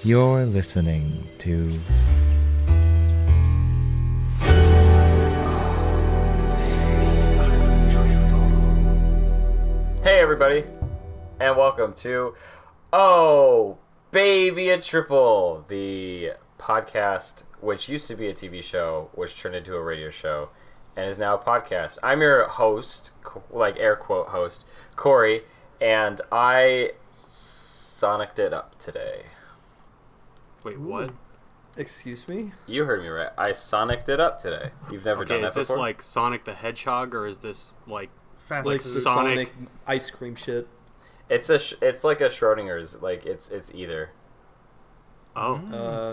You're listening to Hey everybody, and welcome to Oh Baby a Triple, the podcast which used to be a TV show, which turned into a radio show, and is now a podcast. I'm your host, like air quote host, Corey, and I sonicked it up today. Wait, what? Excuse me? You heard me right. I sonicked it up today. You've never done that is this before? like Sonic the Hedgehog, or is this like Fast like the Sonic? Sonic ice cream shit. It's like a Schrodinger's. Like it's either. Oh,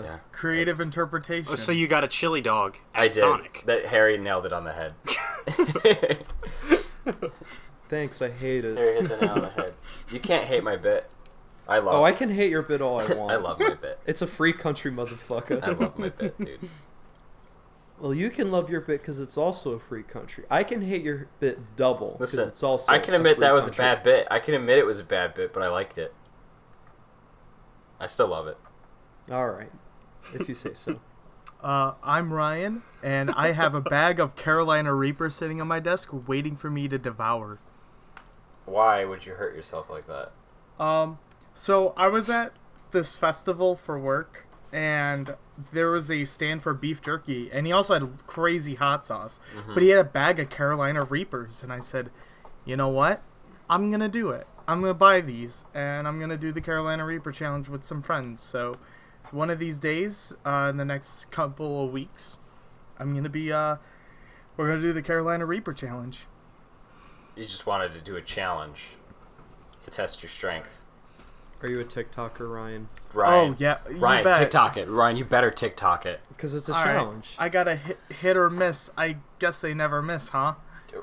Yeah. Creative interpretation. Oh, so you got a chili dog at I did. Sonic? That Harry nailed it on the head. Thanks, I hate it. Harry hit the nail on the head. You can't hate my bit. I love. Oh, I can hate your bit all I want. I love my bit. It's a free country, motherfucker. I love my bit, dude. Well, you can love your bit because it's also a free country. I can hate your bit double because Listen, it's also I can admit free that was country. a bad bit. I can admit it was a bad bit, but I liked it. I still love it. All right, if you say so. I'm Ryan, and I have a bag of Carolina Reaper sitting on my desk waiting for me to devour. Why would you hurt yourself like that? So I was at this festival for work, and there was a stand for beef jerky, and he also had crazy hot sauce, but he had a bag of Carolina Reapers, and I said, you know what? I'm going to do it. I'm going to buy these, and I'm going to do the Carolina Reaper challenge with some friends. So one of these days, in the next couple of weeks, I'm going to be, we're going to do the Carolina Reaper challenge. You just wanted to do a challenge to test your strength. Are you a TikToker, Ryan? Ryan, Oh, yeah, you Ryan, bet. TikTok it. Ryan, you better TikTok it. Because it's a All right, challenge. I got to hit or miss. I guess they never miss, huh?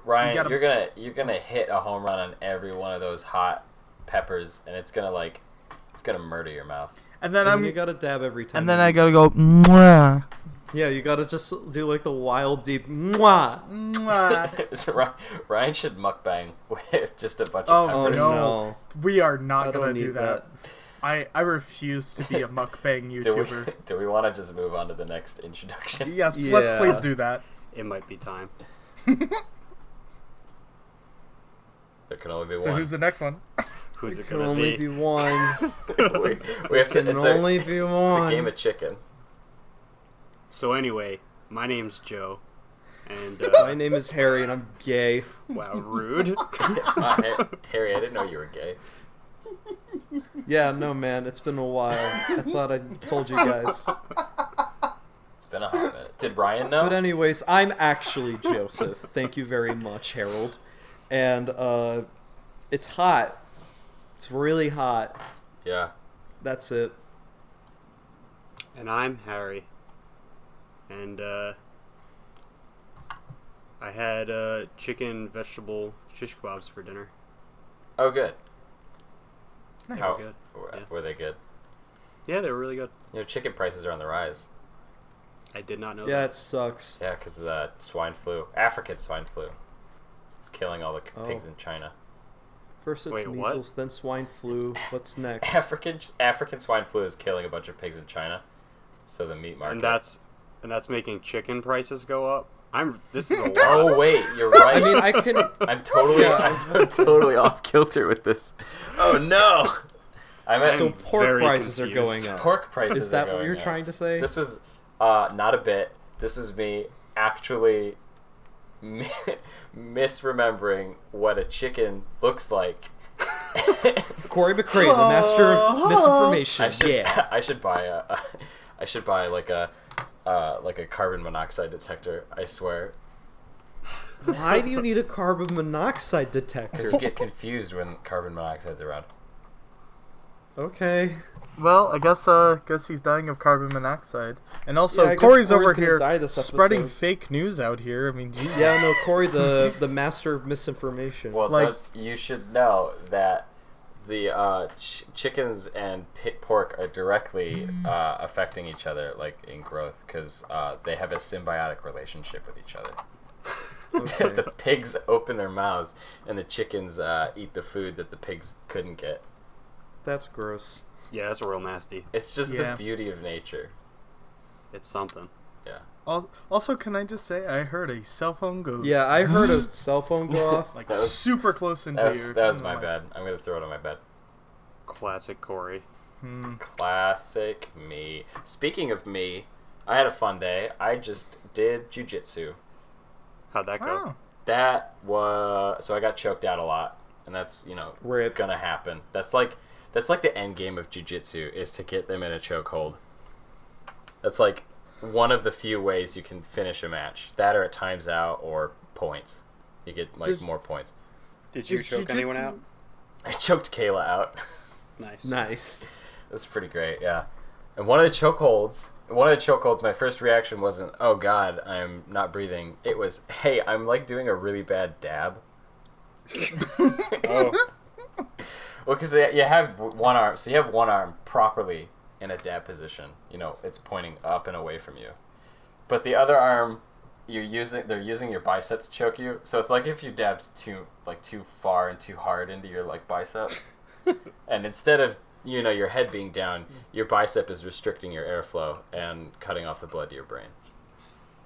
Ryan, You gotta- you're gonna hit a home run on every one of those hot peppers, and it's gonna murder your mouth. And then You gotta dab every time. And then I gotta go. Mwah, Yeah, you gotta just do like the wild, deep mwah. mwah. So Ryan should mukbang with just a bunch Oh, of peppers. no. We are not I don't gonna need do that. I refuse to be a mukbang YouTuber. Do we want to just move on to the next introduction? Yes, Yeah. let's please do that. It might be time. There can only be So one. who's the next one? Who's There it can gonna only be? be one. we have to. Can only be It's one. a game of chicken. So anyway, my name's Joe, and My name is Harry, and I'm gay. wow, rude. Harry, I didn't know you were gay. Yeah, no, man, it's been a while. I thought I told you guys. It's been a hot minute. Did Ryan know? But anyways, I'm actually Joseph. Thank you very much, Harold. And it's hot. It's really hot. Yeah. That's it. And I'm Harry, and I had chicken vegetable shish kebabs for dinner. Oh, good. Nice. How, Good. Yeah. Were they good? Yeah, they were really good. You know, chicken prices are on the rise. I did not know Yeah, that. it sucks. Yeah, because of the swine flu. African swine flu. It's killing all the Oh. pigs in China. First it's Wait, what? measles, then swine flu. What's next? African swine flu is killing a bunch of pigs in China. So the meat market. And that's making chicken prices go up. This is a lot. Oh wait, you're right. I mean, I can. I'm totally off kilter with this. Oh no. I meant So pork very prices are confused. going up. pork prices. Is that are what going you're up. trying to say? This was not a bit. This was me actually misremembering what a chicken looks like. Corey McCrae, the master of misinformation. Yeah. I should buy like a carbon monoxide detector. I swear. Why do you need a carbon monoxide Because detector? you get confused when carbon monoxide's around. Okay. Well, I guess he's dying of carbon monoxide, and also Yeah, I guess Corey's over gonna here die this spreading episode. fake news out here. I mean, Jesus. Yeah, no, Corey, the master of misinformation. Well, Like- you should know that the chickens and pork are directly affecting each other, like in growth, because they have a symbiotic relationship with each other. Okay. The pigs open their mouths, and the chickens eat the food that the pigs couldn't get. That's gross. Yeah, that's real nasty. It's just Yeah. the beauty of nature. It's something. Yeah. Also, can I just say I heard a cell phone go? Yeah, I heard a cell phone go off. like That was- super close into your. That was my mic. bad. I'm gonna throw it on my bed. Classic Corey. Classic me. Speaking of me, I had a fun day. I just did jujitsu. How'd that go? Oh. That was so I got choked out a lot, and that's Rip. gonna happen. That's like the end game of jujitsu is to get them in a chokehold. That's like one of the few ways you can finish a match. That or it times out or points. You get like more points. Did you Is choke anyone jujitsu- out? I choked Kayla out. Nice. Nice. That's pretty great, yeah. And one of the chokeholds, my first reaction wasn't, "Oh God, I'm not breathing." It was, "Hey, I'm like doing a really bad dab." Oh, Well, because you have one arm, so you have one arm properly in a dab position. It's pointing up and away from you. But the other arm, they're using your bicep to choke you. So it's like if you dabbed too far and too hard into your like bicep, and instead of your head being down, your bicep is restricting your airflow and cutting off the blood to your brain.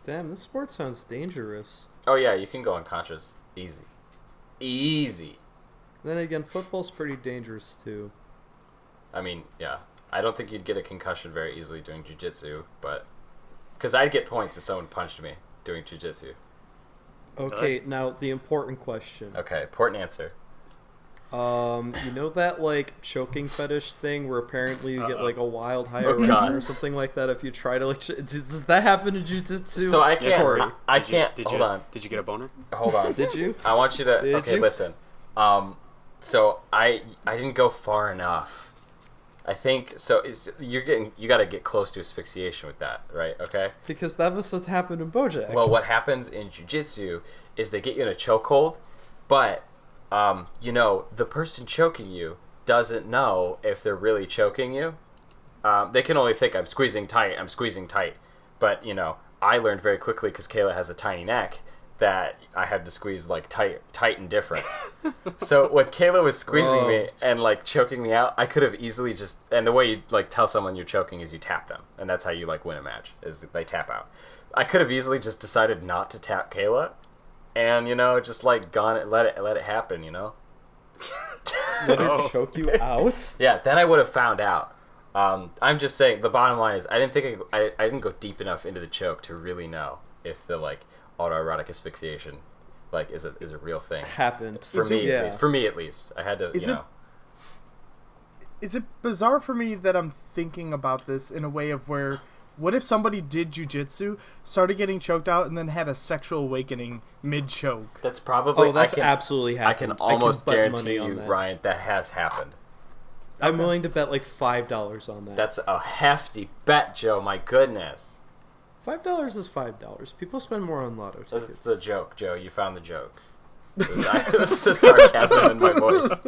Damn, this sport sounds dangerous. Oh yeah, you can go unconscious, easy. Then again, football's pretty dangerous too. I mean, yeah. I don't think you'd get a concussion very easily doing jiu-jitsu, but... Because I'd get points if someone punched me doing jiu-jitsu. Okay, now the important question. Okay, important answer. You know that like choking fetish thing where apparently you get like a wild high Oh, erection God. or something like that if you try to like. Does that happen in jujitsu? So I can't... Corey, I Did you- can't... Did hold you, on. Did you get a boner? Hold on. did you? I want you to... Did okay, you? listen. So I didn't go far enough. I think... So you got to get close to asphyxiation with that, right? Okay? Because that was what happened in BoJack. Well, what happens in jiu-jitsu is they get you in a chokehold, but, the person choking you doesn't know if they're really choking you. They can only think, I'm squeezing tight. But, I learned very quickly, because Kayla has a tiny neck, that I had to squeeze, like, tight and different. So when Kayla was squeezing me and, like, choking me out, I could have easily just... And the way you, like, tell someone you're choking is you tap them. And that's how you, like, win a match, is they tap out. I could have easily just decided not to tap Kayla and, just, like, let it happen, Let her choke you out? Yeah, then I would have found out. I'm just saying, the bottom line is, I didn't go deep enough into the choke to really know if the, like, autoerotic asphyxiation, like, is a real thing. Happened. For Is me, it- at least. For me, at least. I had to, Is it bizarre for me that I'm thinking about this in a way of where, what if somebody did jujitsu, started getting choked out, and then had a sexual awakening mid-choke? That's probably... Oh, that's I can, absolutely I happened. can almost bet guarantee money on you, that. Ryan, that has happened. I'm willing to bet like $5 on that. That's a hefty bet, Joe. My goodness. $5 is $5. People spend more on lotto tickets. That's the joke, Joe. You found the joke. It was the sarcasm in my voice.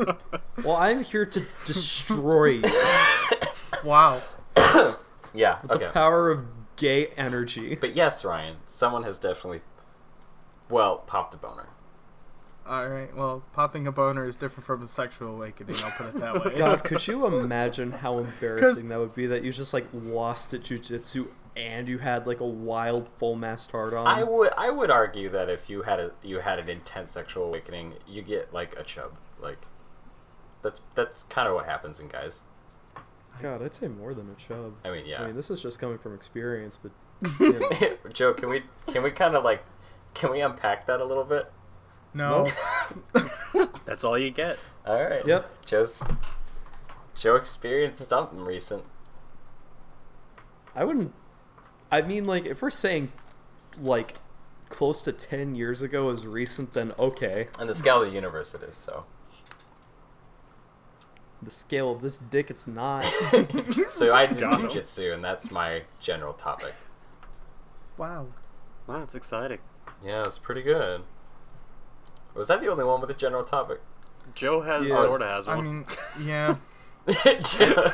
Well, I'm here to destroy you. Wow. Yeah, The okay. power of gay energy. But yes, Ryan, someone has definitely, popped a boner. Alright, well, popping a boner is different from a sexual awakening, I'll put it that way. God, could you imagine how embarrassing that would be that you just like lost at jujitsu and you had like a wild full mast hard on? I would argue that if you had an intense sexual awakening, you get like a chub. Like that's kind of what happens in guys. God, I'd say more than a chub. I mean, yeah. I mean, this is just coming from experience, but you know. Joe, can we kind of like can we unpack that a little bit? No. That's all you get. All right. Yep. Joe experienced something recent. I wouldn't. I mean, like, if we're saying like close to 10 years ago is recent, then okay. On the scale of the universe, it is so. The scale of this dick, it's not. So I did Got him. jiu-jitsu, and that's my general topic. Wow. Wow, it's exciting. Yeah, it's pretty good. Was I the only one with a general topic? Joe has Yeah. sorta has one. I mean, yeah. Joe-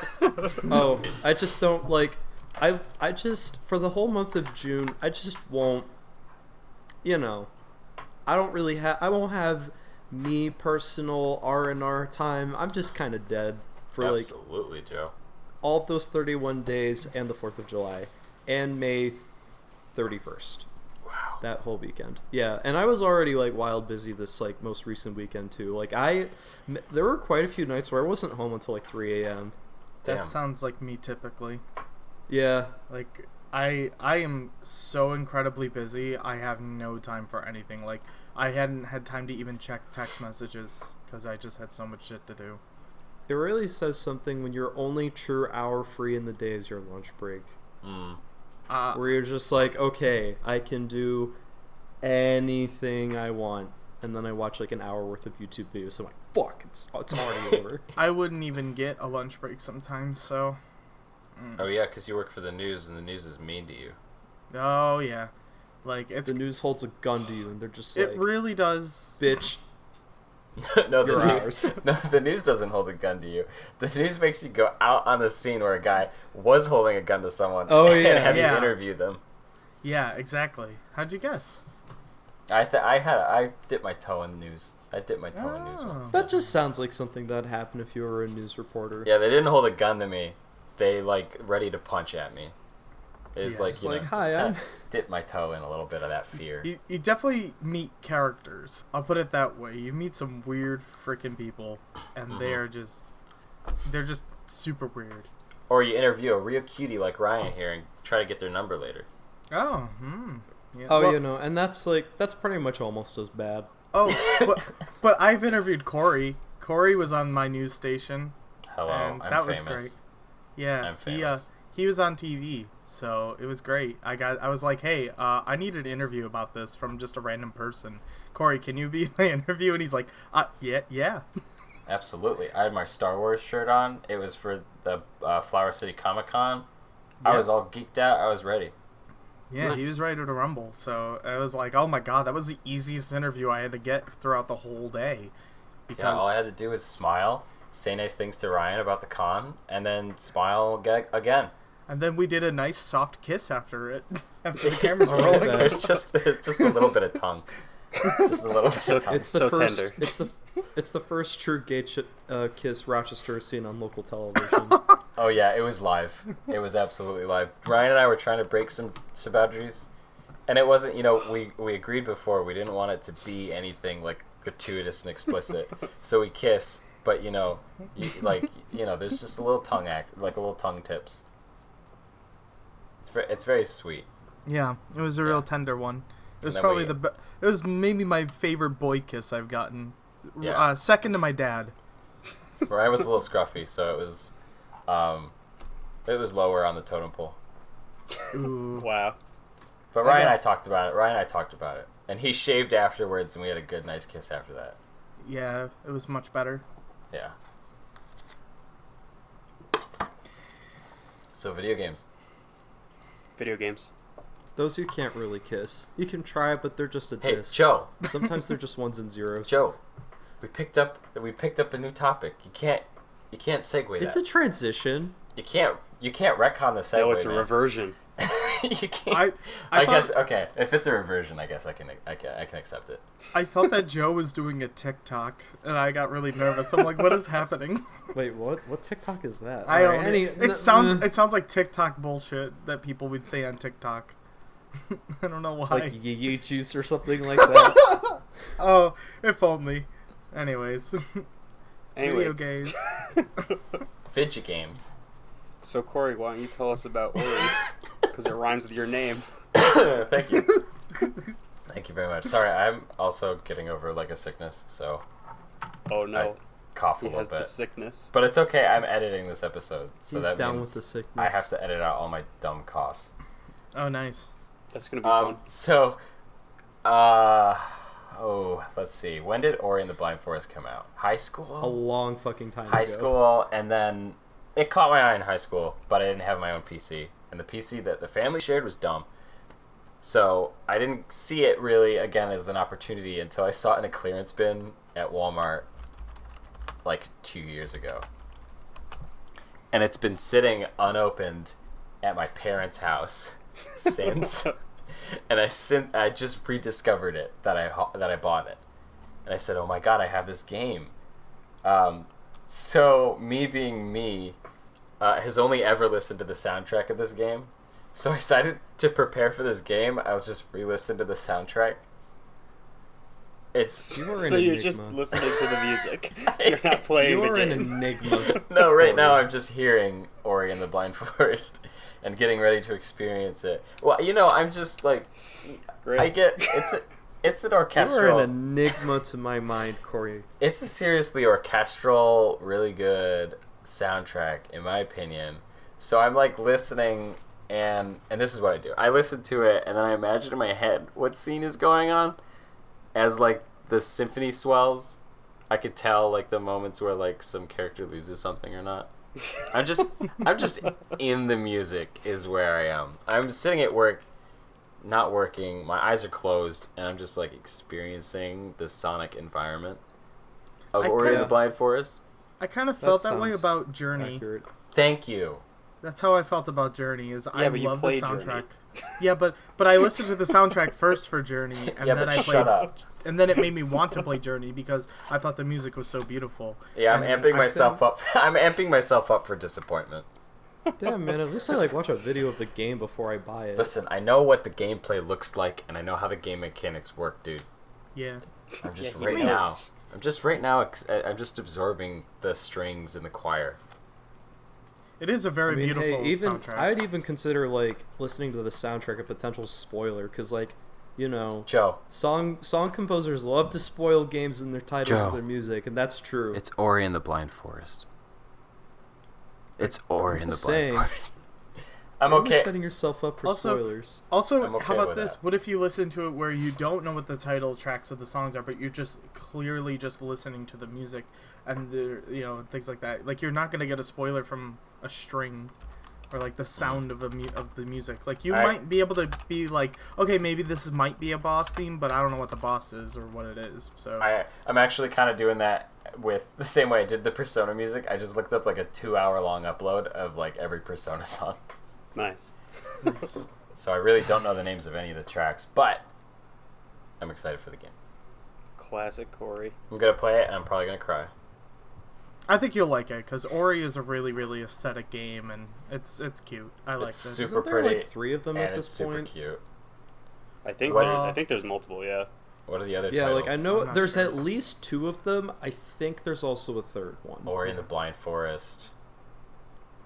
Oh, I just don't like. I just for the whole month of June, I just won't. You know, I don't really have. I won't have me personal R&R time. I'm just kind of dead for like Absolutely, Joe. all of those 31 days and the 4th of July and May 31st. Wow. That whole weekend. Yeah, and I was already like wild busy this like most recent weekend too. Like there were quite a few nights where I wasn't home until like 3 a.m. Damn. That sounds like me typically. Yeah. Like I am so incredibly busy. I have no time for anything. Like I hadn't had time to even check text messages because I just had so much shit to do. It really says something when your only true hour free in the day is your lunch break. Where you're just like, okay, I can do anything I want. And then I watch like an hour worth of YouTube videos. So I'm like, fuck, it's already over. I wouldn't even get a lunch break sometimes, so... Oh yeah, because you work for the news, and the news is mean to you. Oh, yeah. Like, it's... The news holds a gun to you, and they're just It like, really does. bitch, No, you're ours. No, the news doesn't hold a gun to you. The news makes you go out on the scene where a guy was holding a gun to someone and have you Yeah. interview them. Yeah, exactly. How'd you guess? I dipped my toe in the news. I dipped my toe in news Oh. once. That just sounds like something that'd happen if you were a news reporter. Yeah, they didn't hold a gun to me. They like ready to punch at me. It's Yeah, like it's you know, like, just hi, kinda I'm- dip my toe in a little bit of that fear. You definitely meet characters. I'll put it that way. You meet some weird freaking people, and they're just super weird. Or you interview a real cutie like Ryan here and try to get their number later. Oh, Yeah, Oh, well- you know, and that's pretty much almost as bad. Oh, but I've interviewed Corey. Corey was on my news station. Hello, And I'm that was famous. great. Yeah, I'm famous. he was on TV, so it was great. I was like, hey, I need an interview about this from just a random person. Corey, can you be my interview? And he's like, yeah. Absolutely. I had my Star Wars shirt on. It was for the Flower City Comic Con. I Yeah. was all geeked out. I was ready. Yeah, he Nice. was ready to rumble. So I was like, oh my god, that was the easiest interview I had to get throughout the whole day. Because Yeah, all I had to do was smile, say nice things to Ryan about the con, and then smile again. And then we did a nice soft kiss after it. After the cameras were Oh, rolling. okay. It's just a little bit of tongue. Just a little bit of tongue. It's So the first, tender. It's the first true gay kiss Rochester has seen on local television. Oh yeah, it was live. It was absolutely live. Ryan and I were trying to break some boundaries, and it wasn't. You know, we agreed before we didn't want it to be anything like gratuitous and explicit. So we kiss, but there's just a little tongue like a little tongue tips. It's very sweet. Yeah, it was a real Yeah. tender one. It was then probably we- it was maybe my favorite boy kiss I've gotten. Yeah. Second to my dad. Ryan was a little scruffy, so it was lower on the totem pole. Ooh. Wow. But I Ryan and got- I talked about it, and he shaved afterwards, and we had a good, nice kiss after that. Yeah, it was much better. Yeah. So video games. Video games. Those who can't really kiss. You can try, but they're just a Hey, diss. Joe. Sometimes they're just ones and zeros. Joe, we picked up a new topic. You can't segue It's that. a transition. You can't retcon the segue. No, it's a man. reversion. You can't. I I guess thought- okay. If it's a reversion, I guess I can accept it. I thought that Joe was doing a TikTok, and I got really nervous. I'm like, what is happening? Wait, what? What TikTok is that? I Alright, don't. It sounds like TikTok bullshit that people would say on TikTok. I don't know why. like yee juice or something like that. Oh, if only. Anyways, Anyway, video games. Fidget games. so Corey, why don't you tell us about Ori? Because it rhymes with your name. Thank you. Thank you very much. Sorry, I'm also getting over like a sickness, so Oh no, I cough a he little has the bit. sickness. But it's okay. I'm editing this episode, so He's that down means with the sickness. I have to edit out all my dumb coughs. Oh, nice. That's gonna be fun. So, let's see. When did Ori and the Blind Forest come out? High school? a long fucking time High ago. school, and then it caught my eye in high school, but I didn't have my own PC. And the PC that the family shared was dumb. So I didn't see it really again as an opportunity until I saw it in a clearance bin at Walmart like 2 years ago. And it's been sitting unopened at my parents' house since. And I just rediscovered it that I bought it. And I said, "Oh my god, I have this game." So me being me, has only ever listened to the soundtrack of this game. So I decided to prepare for this game. I was just re-listen to the soundtrack. It's So you're just listening to the music. You're not playing the game. You're an enigma. No, right now I'm just hearing Ori and the Blind Forest and getting ready to experience it. Well, I'm just like, Great. I get it's an orchestral. You're an enigma to my mind, Corey. It's a seriously orchestral, really good soundtrack, in my opinion. So I'm like listening, and this is what I do. I listen to it, and then I imagine in my head what scene is going on. As like the symphony swells, I could tell like the moments where like some character loses something or not. I'm just in the music is where I am. I'm sitting at work, not working. My eyes are closed, and I'm just like experiencing the sonic environment of Ori and the Blind Forest. I kind of felt that way about Journey. Accurate. Thank you. That's how I felt about Journey. I but you love the played soundtrack. Journey. Yeah, but I listened to the soundtrack first for Journey, and then I played. Shut up. And then it made me want to play Journey because I thought the music was so beautiful. Yeah, I'm And amping I myself couldn't- up. I'm amping myself up for disappointment. Damn, man, at least I like watch a video of the game before I buy it. Listen, I know what the gameplay looks like, and I know how the game mechanics work, dude. Yeah. I'm just he right now. knows. I'm just absorbing the strings in the choir. It is a very beautiful soundtrack. I'd even consider like listening to the soundtrack a potential spoiler because like, Joe, song composers love to spoil games in their titles Joe. of their music, and that's true. it's Ori and the Blind Forest. It's Ori and the just Blind saying. Forest. I'm You're okay. setting yourself up for Also- spoilers. Also, I'm okay how about with this? that. What if you listen to it where you don't know what the title tracks of the songs are, but you're just clearly just listening to the music and things like that. Like you're not gonna get a spoiler from a string or like the sound of the music. Like you might be able to be like, okay, maybe this might be a boss theme, but I don't know what the boss is or what it is. So I'm actually kind of doing that with the same way I did the Persona music. I just looked up like a 2-hour long upload of like every Persona song. Nice. So I really don't know the names of any of the tracks, but I'm excited for the game. Classic Corey. I'm gonna play it, and I'm probably gonna cry. I think you'll like it because Ori is a really, really aesthetic game and it's cute. I like It's it. super Isn't there pretty, like 3 of them and at it's this super point? cute. I think Well- there's multiple. Yeah. What are the other Yeah, titles? like I know I'm not there's sure. at least 2 of them. I think there's also a third one. Ori and the Blind Forest.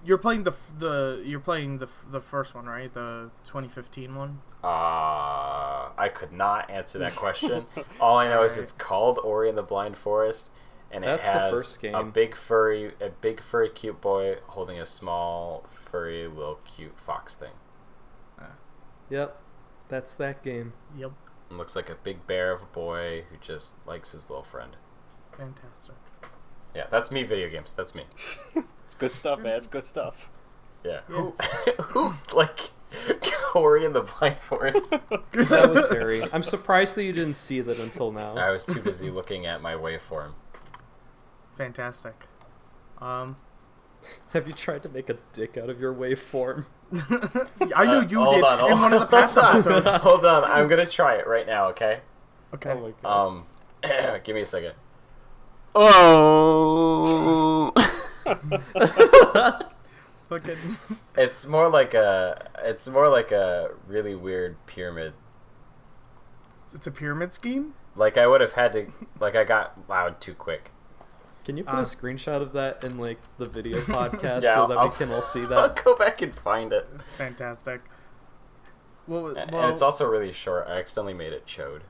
You're playing the first one, right? The 2015 one. I could not answer that question. All I know is it's called Ori and the Blind Forest, and That's it the has first game. a big furry cute boy holding a small furry little cute fox thing. Yep, that's that game. Yep. It looks like a big bear of a boy who just likes his little friend. Fantastic. Yeah, that's me. Video games. That's me. It's good stuff, man. It's good stuff. Yeah. Who like Ori and the Blind Forest? That was Harry. I'm surprised that you didn't see that until now. I was too busy looking at my waveform. Fantastic. Have you tried to make a dick out of your waveform? I know you hold did on, in one of the past episodes. Hold on, I'm gonna try it right now. Okay. Okay. Oh my god. Give me a second. Oh. Fucking. It's more like a really weird pyramid. It's a pyramid scheme. Like I would have had to. Like I got loud too quick. Can you put a screenshot of that in like the video podcast Yeah, so that I'll- we can all see I'll that? go back and find it. Fantastic. Well, And it's also really short. I accidentally made it chode.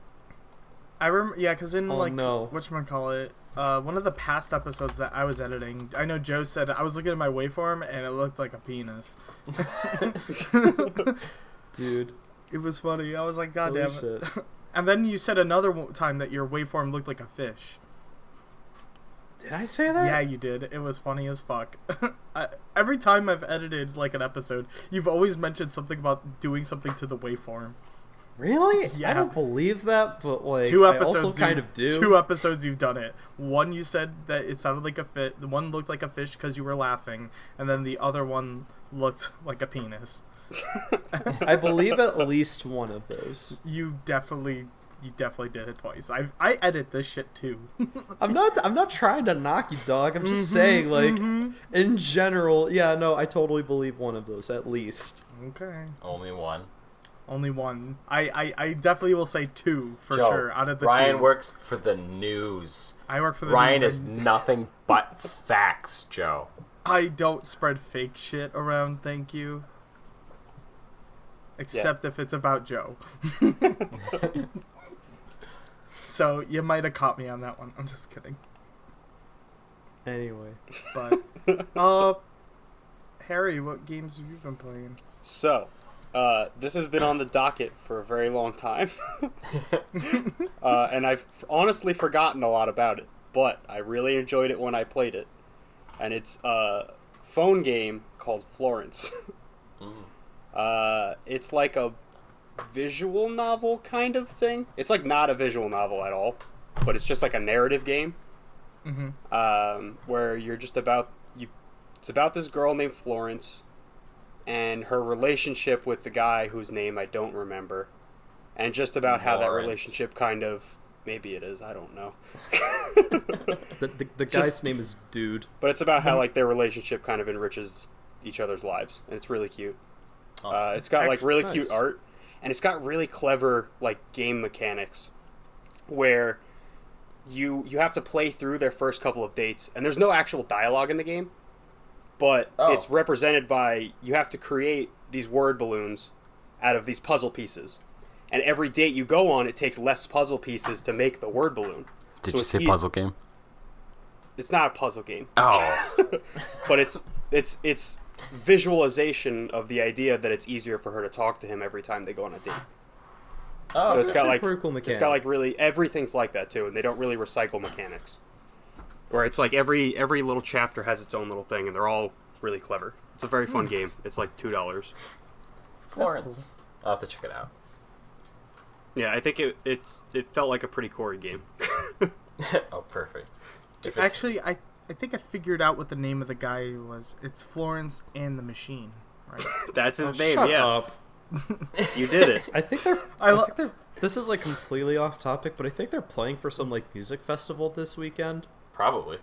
I remember, yeah, because in Oh, like no. whatchamacallit, one of the past episodes that I was editing, I know Joe said I was looking at my waveform and it looked like a penis. Dude, It was funny. I was like, God holy damn shit. it. And then you said another time that your waveform looked like a fish. Did I say that? Yeah, you did. It was funny as fuck. Every time I've edited like an episode, you've always mentioned something about doing something to the waveform. Really? Yeah. I don't believe that, but like, Two I episodes, also kind of do. 2 episodes you've done it. One you said that it sounded like a fish. The one looked like a fish because you were laughing, and then the other one looked like a penis. I believe at least one of those. You definitely you definitely did it twice. I edit this shit too. I'm not trying to knock you, dog. I'm just saying, like, in general, yeah, no, I totally believe one of those at least. Okay. Only one. Only one. I definitely will say two for Joe, sure out of the Ryan two. works for the news. I work for the Ryan news. is nothing but facts, Joe. I don't spread fake shit around, thank you. Except if it's about Joe. So you might have caught me on that one. I'm just kidding. Anyway. But Harry, what games have you been playing? So, this has been on the docket for a very long time. And I've honestly forgotten a lot about it, but I really enjoyed it when I played it. And it's a phone game called Florence. It's like a visual novel kind of thing. It's like not a visual novel at all, but it's just like a narrative game. Where you're just it's about this girl named Florence and her relationship with the guy whose name I don't remember, and just about how that Lawrence. relationship kind of, maybe it is, I don't know. The guy's name is Dude. But it's about how like their relationship kind of enriches each other's lives, and it's really cute. It's got like really cute nice. art, and it's got really clever like game mechanics, where you have to play through their first couple of dates, and there's no actual dialogue in the game, but it's represented by, you have to create these word balloons out of these puzzle pieces, and every date you go on, it takes less puzzle pieces to make the word balloon. Did So you it's say puzzle game? It's not a puzzle game. Oh. But it's visualization of the idea that it's easier for her to talk to him every time they go on a date. Oh, So it's got actually like pretty cool mechanic. it's got like really everything's like that too, and they don't really recycle mechanics. Where it's like every little chapter has its own little thing, and they're all really clever. It's a very fun game. It's like $2. Florence. I'll have to check it out. Yeah, I think it felt like a pretty Corey game. Oh, perfect. If it's- Actually, I think I figured out what the name of the guy was. It's Florence and the Machine, right? That's his name. Shut Yeah, up. you did it. I think they're. This is like completely off topic, but I think they're playing for some like music festival this weekend. Probably.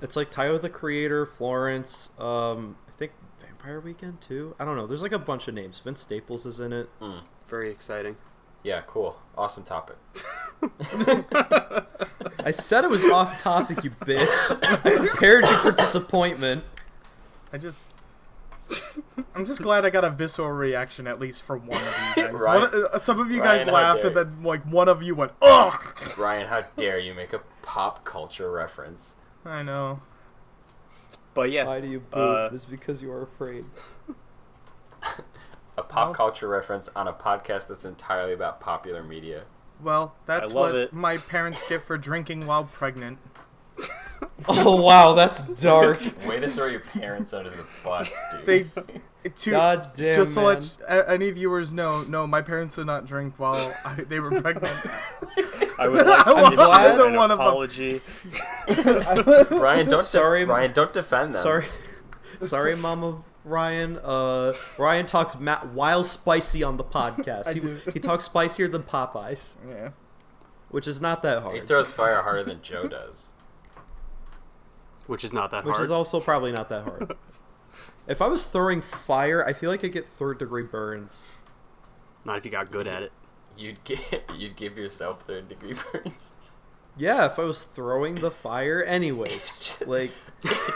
It's like Tyler the Creator, Florence. I think Vampire Weekend too. I don't know. There's like a bunch of names. Vince Staples is in it. Very exciting. Yeah, cool. Awesome topic. I said it was off topic, you bitch. I prepared you for disappointment. I'm just glad I got a visceral reaction at least from one of you guys. Ryan- Some of you Ryan, guys how laughed, dare and then like one of you went, "Ugh!" Ryan, how dare you make a pop culture reference? I know. But yeah, Why do you boo? It's because you are afraid. A pop culture reference on a podcast that's entirely about popular media. Well, that's I love what it. my parents get for drinking while pregnant. Oh wow, that's dark. Way to throw your parents under the bus, dude. God damn, just to man. let any viewers know, no, my parents did not drink while they were pregnant. I would like to I'm glad issue an one of them- apology. Ryan, don't Sorry, Ryan, don't defend them. Sorry, Mama Ryan. Ryan talks wild spicy on the podcast. I do. He talks spicier than Popeyes, Yeah. which is not that He hard. throws fire harder than Joe does. Which is not that Which hard. is also probably not that hard. If I was throwing fire, I feel like I'd get third-degree burns. Not if you got good at it. You'd give yourself third-degree burns. Yeah, if I was throwing the fire. Anyways, like,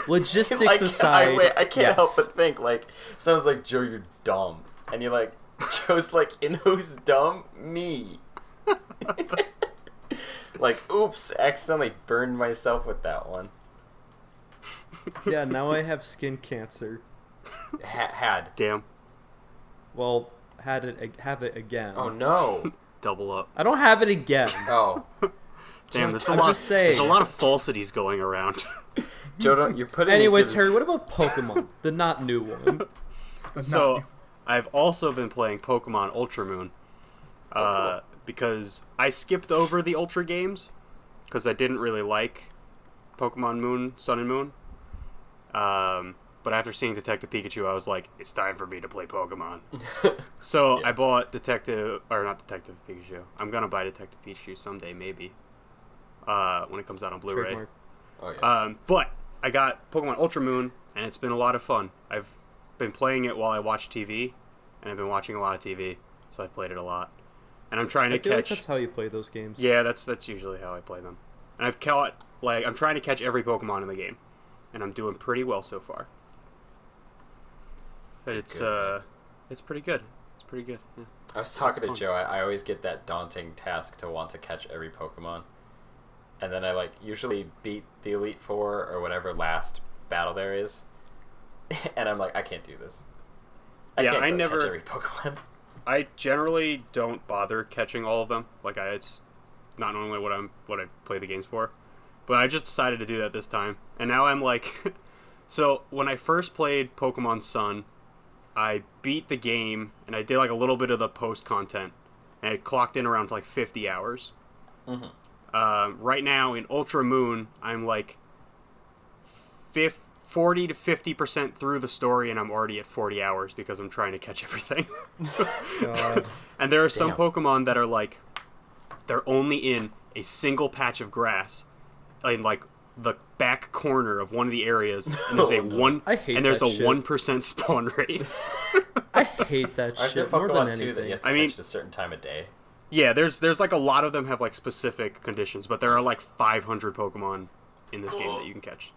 logistics Like, aside, I can't help yes. but think, like, sounds like, Joe, you're dumb. And you're like, Joe's like, in who's dumb? Me. Like, oops, accidentally burned myself with that one. Yeah, now I have skin cancer. Had. Damn. Well, have it again. Oh, no. Double up. I don't have it again. Oh. Damn, there's a I'm lot. just saying. There's a lot of falsities going around. Joe, you're putting Anyways, into Harry, this- what about Pokemon? The not new one. So, I've also been playing Pokemon Ultra Moon. cool. Because I skipped over the Ultra games because I didn't really like Pokemon Moon, Sun and Moon. but after seeing Detective Pikachu, I was like, it's time for me to play Pokemon. So I bought not Detective Pikachu. I'm gonna buy Detective Pikachu someday, maybe, when it comes out on Blu-ray. Trademark. Oh yeah. But I got Pokemon Ultra Moon, and it's been a lot of fun. I've been playing it while I watch TV, and I've been watching a lot of TV, so I've played it a lot. And I'm trying to I feel catch. like that's how you play those games. Yeah, that's usually how I play them. And I'm trying to catch every Pokemon in the game, and I'm doing pretty well so far. But it's pretty good. It's pretty good. Yeah. I was talking to fun. Joe. I always get that daunting task to want to catch every Pokemon, and then I usually beat the Elite Four or whatever last battle there is, and I'm like, I can't do this. I can't catch every Pokemon. I generally don't bother catching all of them. It's not normally what I play the games for, but I just decided to do that this time. And now I'm like, so when I first played Pokemon Sun, I beat the game and I did a little bit of the post content, and it clocked in around 50 hours. Mm-hmm. Right now in Ultra Moon, I'm 40 to 50% through the story, and I'm already at 40 hours because I'm trying to catch everything. God. And there are some Damn. Pokemon that are they're only in a single patch of grass in the back corner of one of the areas, and there's I hate there's that a shit. 1% spawn rate. I hate that Aren't there shit more than Pokemon too that you anything. have to catch at a certain time of day? Yeah, there's a lot of them have specific conditions, but there are 500 Pokemon in this game that you can catch.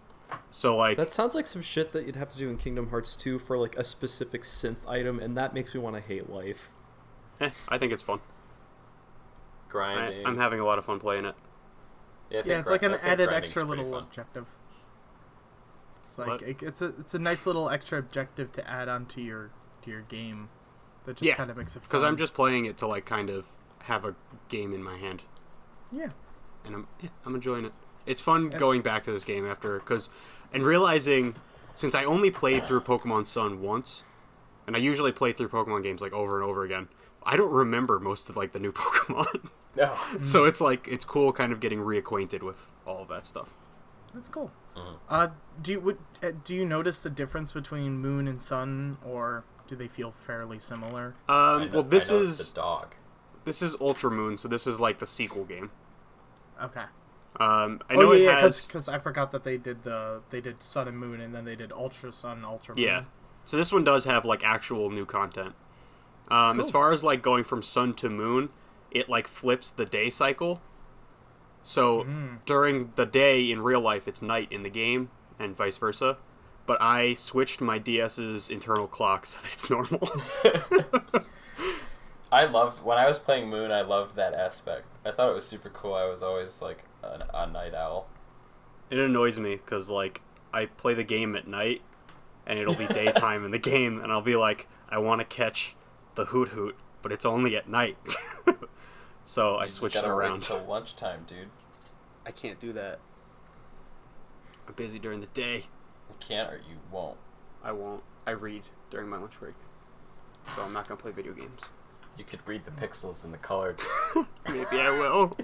So That sounds like some shit that you'd have to do in Kingdom Hearts 2 for a specific synth item, and that makes me want to hate life. I think it's fun. Grinding. I'm having a lot of fun playing it. I think it's like an I think added grinding's extra pretty little fun. objective. It's What? it's a nice little extra objective to add onto your game. That just kind of makes it fun. Because I'm just playing it to kind of have a game in my hand, Yeah. and I'm enjoying it. It's fun going back to this game and realizing, since I only played through Pokemon Sun once, and I usually play through Pokemon games over and over again, I don't remember most of the new Pokemon. No. So it's cool kind of getting reacquainted with all of that stuff. That's cool. Mm-hmm. Do you notice the difference between Moon and Sun, or do they feel fairly similar? Well, this I know is it's the dog. This is Ultra Moon, so this is the sequel game. Okay. I know it has. Because I forgot that they did Sun and Moon, and then they did Ultra Sun, Ultra Moon. Yeah. So this one does have actual new content. Cool. As far as going from Sun to Moon, it flips the day cycle. So during the day in real life, it's night in the game, and vice versa. But I switched my DS's internal clock so that it's normal. When I was playing Moon, I loved that aspect. I thought it was super cool. I was always a night owl. It annoys me because I play the game at night, and it'll be daytime in the game, and I'll be I want to catch the Hoot Hoot, but it's only at night. So I switched it around. Wait until lunchtime, dude. I can't do that. I'm busy during the day. You can't or you won't. I won't. I read during my lunch break, so I'm not gonna play video games. You could read the pixels in the colored. Maybe I will.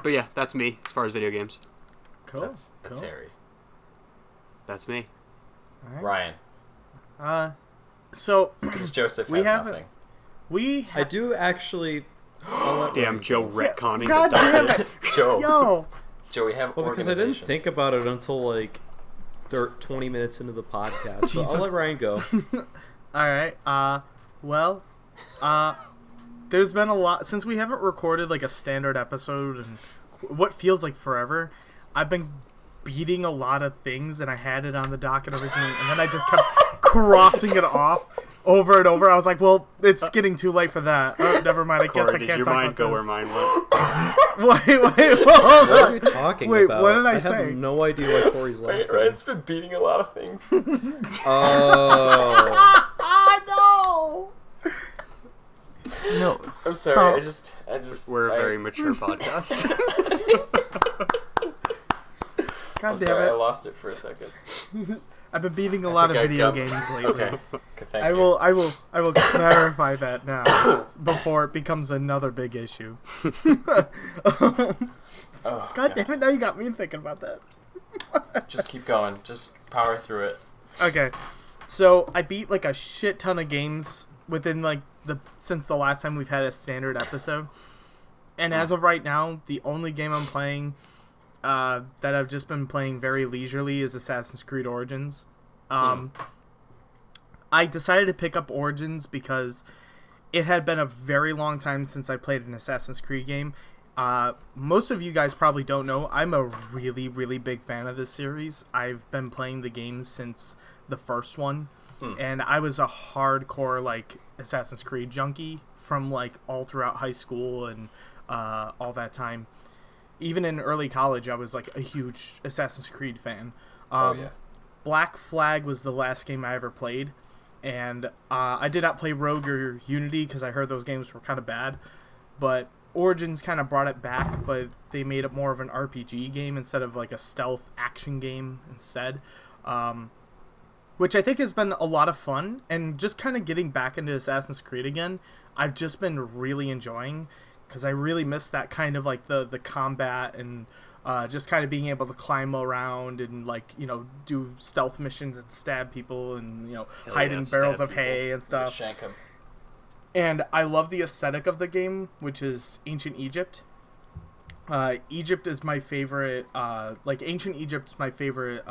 But yeah, that's me as far as video games. Cool. That's cool. Harry. That's me. All right. Ryan. So Because Joseph we has haven't- nothing. I do actually. Damn, Joe retconning God the damn document. Joe, Yo. we have Well, because I didn't organization. think about it until 20 minutes into the podcast. So I'll let Ryan go. All right. There's been a lot since we haven't recorded a standard episode and what feels like forever. I've been beating a lot of things, and I had it on the docket originally, and then I just kept crossing it off over and over. I was like, well, it's getting too late for that. Oh, never mind. I guess Corey, I did can't your talk mind about go this. where mine went? Wait, hold What are you on. talking Wait, about? what did I have say? no idea why Corey's laughing. Ryan's been beating a lot of things. Oh. No, I'm sorry. I just. We're a very mature podcast. God I'm damn sorry, I it! lost it for a second. I've been beating a lot of think I video got- games lately. Okay. Thank I you. will clarify that now before it becomes another big issue. Oh, God damn it! Now you got me thinking about that. Just keep going. Just power through it. Okay, so I beat like a shit ton of games within like since the last time we've had a standard episode, and as of right now, the only game I'm playing that I've just been playing very leisurely is Assassin's Creed Origins. I decided to pick up Origins because it had been a very long time since I played an Assassin's Creed game. Most of you guys probably don't know, I'm a really, really big fan of this series. I've been playing the games since the first one, and I was a hardcore, like, Assassin's Creed junkie from, like, all throughout high school and all that time. Even in early college, I was, like, a huge Assassin's Creed fan. Black Flag was the last game I ever played, and I did not play Rogue or Unity because I heard those games were kind of bad, but Origins kind of brought it back, but they made it more of an RPG game instead of like a stealth action game instead, which I think has been a lot of fun, and just kind of getting back into Assassin's Creed again, I've just been really enjoying, because I really miss that kind of like the combat and just kind of being able to climb around and, like, you know, do stealth missions and stab people and, you know, hide in barrels of hay and stuff. Shank 'em. And I love the aesthetic of the game, which is ancient Egypt. Egypt is my favorite, ancient Egypt's my favorite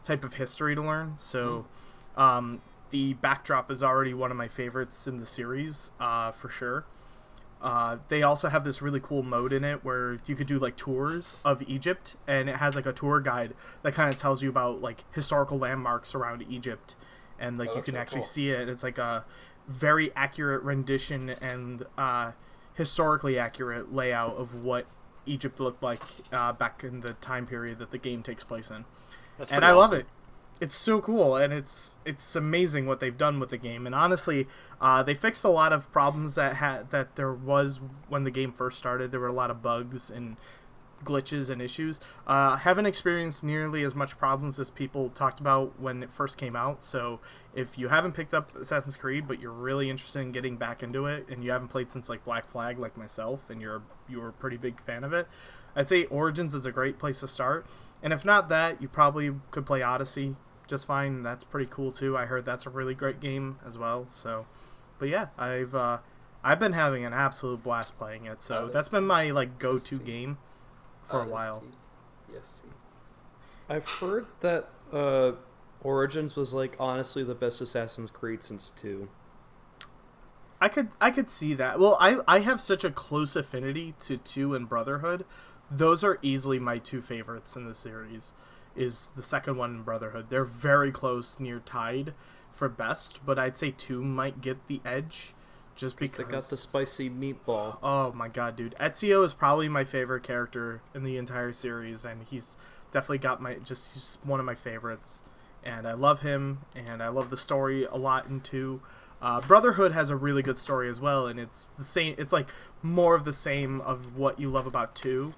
type of history to learn. So the backdrop is already one of my favorites in the series, for sure. They also have this really cool mode in it where you could do like tours of Egypt, and it has like a tour guide that kind of tells you about like historical landmarks around Egypt, and like you can actually see it. It's like a very accurate rendition and historically accurate layout of what Egypt looked like back in the time period that the game takes place in. And I love it. It's so cool, and it's amazing what they've done with the game. And honestly, they fixed a lot of problems that there was when the game first started. There were a lot of bugs and glitches and issues. Haven't experienced nearly as much problems as people talked about when it first came out. So if you haven't picked up Assassin's Creed, but you're really interested in getting back into it, and you haven't played since like Black Flag, like myself, and you're a pretty big fan of it, I'd say Origins is a great place to start. And if not that, you probably could play Odyssey just fine. That's pretty cool too. I heard that's a really great game as well. So, but yeah, I've been having an absolute blast playing it. So that's been my like go-to game for a while. Yes. I've heard that Origins was like honestly the best Assassin's Creed since 2. I could see that. Well, I have such a close affinity to 2 and Brotherhood. Those are easily my 2 favorites in the series. Is the second one in Brotherhood. They're very close, near tied for best, but I'd say 2 might get the edge just because they got the spicy meatball. Oh my god, dude. Ezio is probably my favorite character in the entire series, and he's definitely got he's one of my favorites, and I love him, and I love the story a lot in 2. Brotherhood has a really good story as well, and it's the same. It's like more of the same of what you love about 2.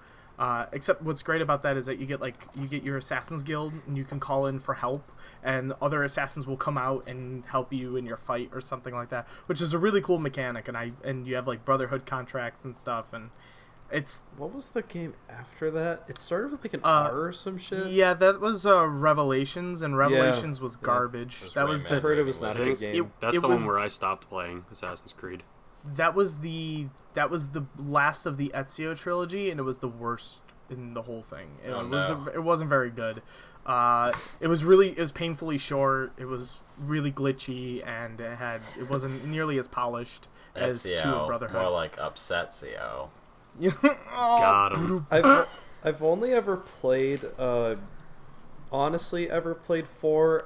Except what's great about that is that you get your Assassin's Guild, and you can call in for help, and other assassins will come out and help you in your fight or something like that, which is a really cool mechanic. And you have like Brotherhood contracts and stuff, and it's... What was the game after that? It started with like an R or some shit? Yeah, that was Revelations, and Revelations was garbage. I heard it was not a good game. That's the one where I stopped playing Assassin's Creed. That was the last of the Ezio trilogy, and it was the worst in the whole thing. It wasn't very good. It was painfully short. It was really glitchy, and it wasn't nearly as polished as 2 in Brotherhood. More like Upsetio. Got him. I've only ever played 4,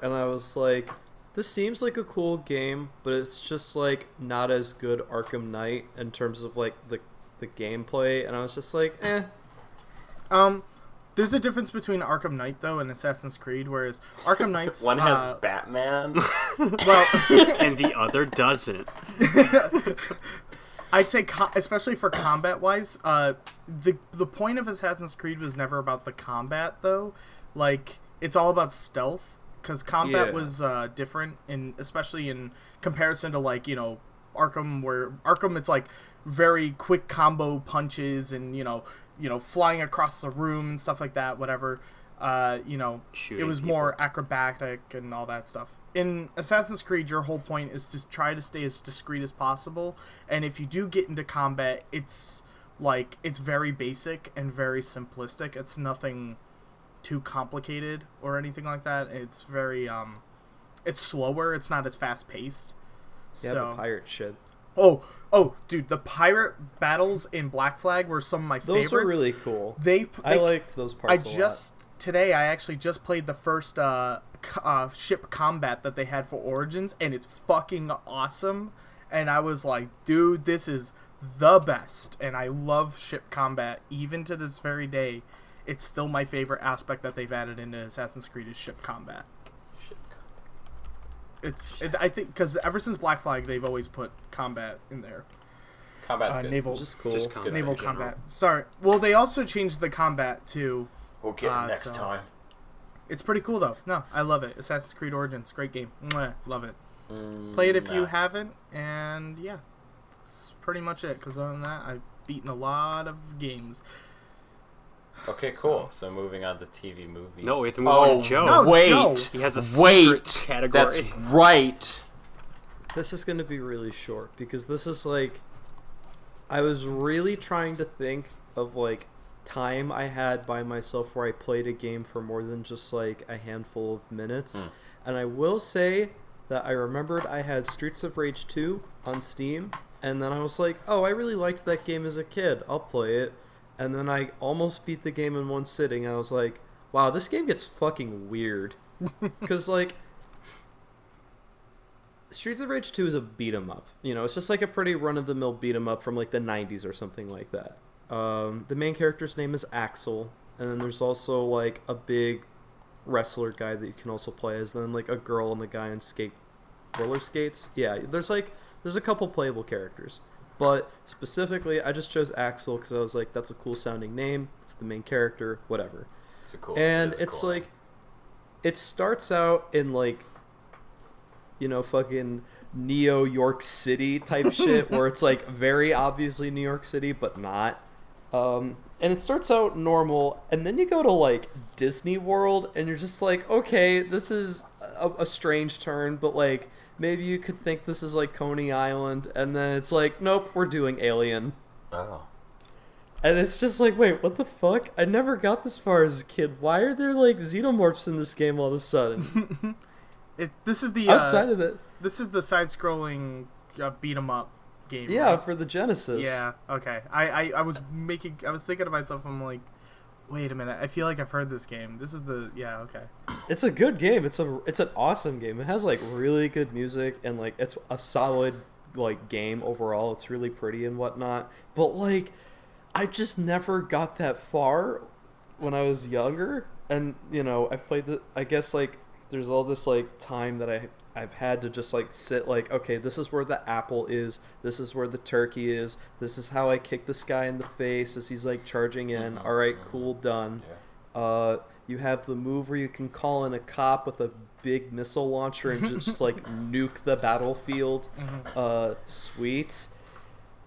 and I was like, this seems like a cool game, but it's just like not as good Arkham Knight in terms of like the gameplay, and I was just like, eh. There's a difference between Arkham Knight though and Assassin's Creed, whereas Arkham Knight's one has Batman, well, and the other doesn't. I'd say, especially for combat wise, the point of Assassin's Creed was never about the combat though. Like, it's all about stealth. Because combat was different, especially in comparison to, like, you know, Arkham, where Arkham it's like very quick combo punches and you know flying across the room and stuff like that. Whatever. It was more acrobatic and all that stuff. In Assassin's Creed, your whole point is to try to stay as discreet as possible, and if you do get into combat, it's very basic and very simplistic. It's nothing too complicated or anything like that. It's very it's slower. It's not as fast paced. Yeah, the pirate shit. Oh, dude, the pirate battles in Black Flag were some of my favorites. Those are really cool. I liked those parts a lot. Today, I actually just played the first ship combat that they had for Origins, and it's fucking awesome. And I was like, dude, this is the best. And I love ship combat. Even to this very day, it's still my favorite aspect that they've added into Assassin's Creed is ship combat. I think because ever since Black Flag, they've always put combat in there. Combat's good. Naval, just cool. Just combat naval in general. combat. Sorry. Well, they also changed the combat too. We'll get it next time. It's pretty cool though. No, I love it. Assassin's Creed Origins, great game. Mwah, love it. Play it if you haven't, and yeah, that's pretty much it. Because other than that, I've beaten a lot of games. Okay, cool. So moving on to TV movies. No, we have to move on to Joe. No, wait. Joe. He has a secret category. That's right. This is going to be really short because this is like, I was really trying to think of like time I had by myself where I played a game for more than just like a handful of minutes. And I will say that I remembered I had Streets of Rage 2 on Steam, and then I was like, oh, I really liked that game as a kid. I'll play it. And then I almost beat the game in one sitting. I was like, wow, this game gets fucking weird. Because, like, Streets of Rage 2 is a beat-em-up. You know, it's just like a pretty run-of-the-mill beat-em-up from, like, the 90s or something like that. The main character's name is Axel. And then there's also, like, a big wrestler guy that you can also play as. Then, like, a girl and a guy on roller skates. Yeah, there's a couple playable characters. But specifically, I just chose Axel because I was like, that's a cool sounding name. It's the main character, whatever. It's like, it starts out in like, fucking Neo York City type shit where it's like very obviously New York City, but not. And it starts out normal, and then you go to like Disney World, and you're just like, okay, this is a strange turn, but like, maybe you could think this is like Coney Island, and then it's like, nope, we're doing Alien. Oh. And it's just like, wait, what the fuck? I never got this far as a kid. Why are there like xenomorphs in this game all of a sudden? This is the outside of it. This is the side-scrolling beat 'em up game. Yeah, right? for the Genesis. Yeah. Okay. I was thinking to myself, I'm like, wait a minute. I feel like I've heard this game. This is the okay. It's a good game. It's an awesome game. It has like really good music, and like it's a solid like game overall. It's really pretty and whatnot. But like, I just never got that far when I was younger. And I've played I guess like there's all this like time that I've had to just like sit like, okay, this is where the apple is, this is where the turkey is, this is how I kick this guy in the face as he's like charging in. All right, cool, done. You have the move where you can call in a cop with a big missile launcher and just like nuke the battlefield. Sweet.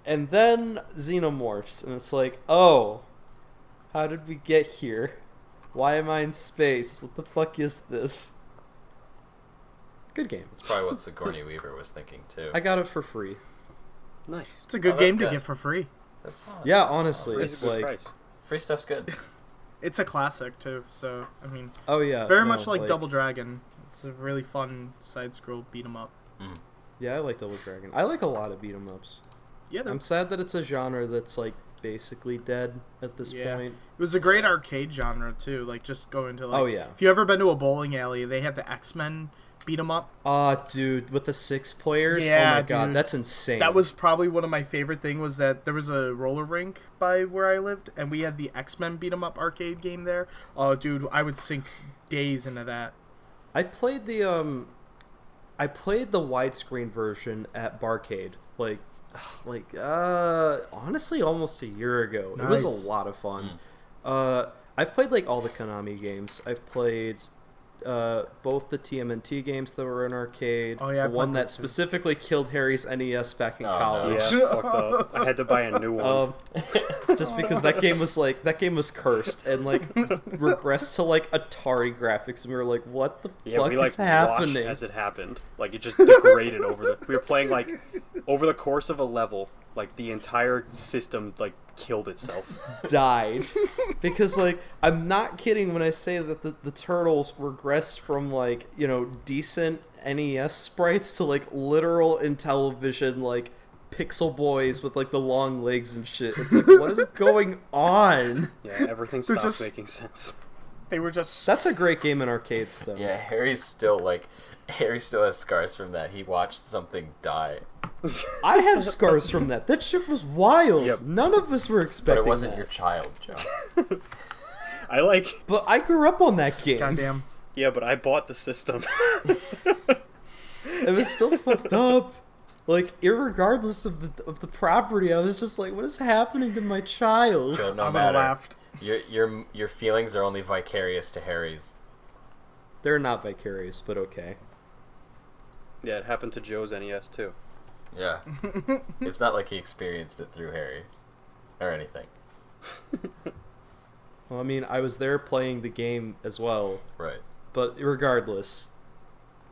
And then xenomorphs, and it's like, oh, how did we get here? Why am I in space? What the fuck is this? Good game. It's probably what Sigourney Weaver was thinking too. I got it for free. Nice. It's a good game to get for free. That's not, Yeah, honestly, It's it's a good like, price. free stuff's good. It's a classic too. So I mean, oh yeah, very much like Double Dragon. It's a really fun side-scroll beat 'em up. Yeah, I like Double Dragon. I like a lot of beat 'em ups. Yeah, I'm sad that it's a genre that's like basically dead at this point. It was a great arcade genre too. Like just go into like, Oh, yeah. if you ever been to a bowling alley, they had the X-Men beat 'em up. Dude, with the 6 players? Yeah, oh my god, dude. that's insane. That was probably one of my favorite things was that there was a roller rink by where I lived, and we had the X-Men beat 'em up arcade game there. Oh, dude, I would sink days into that. I played the widescreen version at Barcade honestly almost a year ago. It was Nice. a lot of fun. I've played like all the Konami games. I've played both the TMNT games that were in arcade. Oh, yeah, I the one played that those too. specifically killed Harry's NES back in Oh, no. college. Yeah, fucked up. I had to buy a new one. Just because that game was cursed and like regressed to like Atari graphics, and we were like, "What the Yeah, fuck we like is happening?" watched as it happened. Like it just degraded over the. We were playing like over the course of a level. Like the entire system like killed itself. Died because like I'm not kidding when I say that the turtles regressed from like, you know, decent NES sprites to like literal Intellivision like pixel boys with like the long legs and shit. It's like, what is going on? Yeah, everything stopped just- making sense. They were just That's a great game in arcades though. Yeah, Harry still has scars from that. He watched something die, I have scars from that. That shit was wild. Yep. None of us were but expecting it wasn't that. your child, Joe. I like. But I grew up on that game. goddamn. Yeah, but I bought the system. It was still fucked up. Like, irregardless of the property, I was just like, what is happening to my child? Joe, no I'm gonna matter. laugh. Your feelings are only vicarious to Harry's. They're not vicarious, but okay. Yeah, it happened to Joe's NES too. Yeah. It's not like he experienced it through Harry or anything. Well, I mean, I was there playing the game as well, Right. but regardless,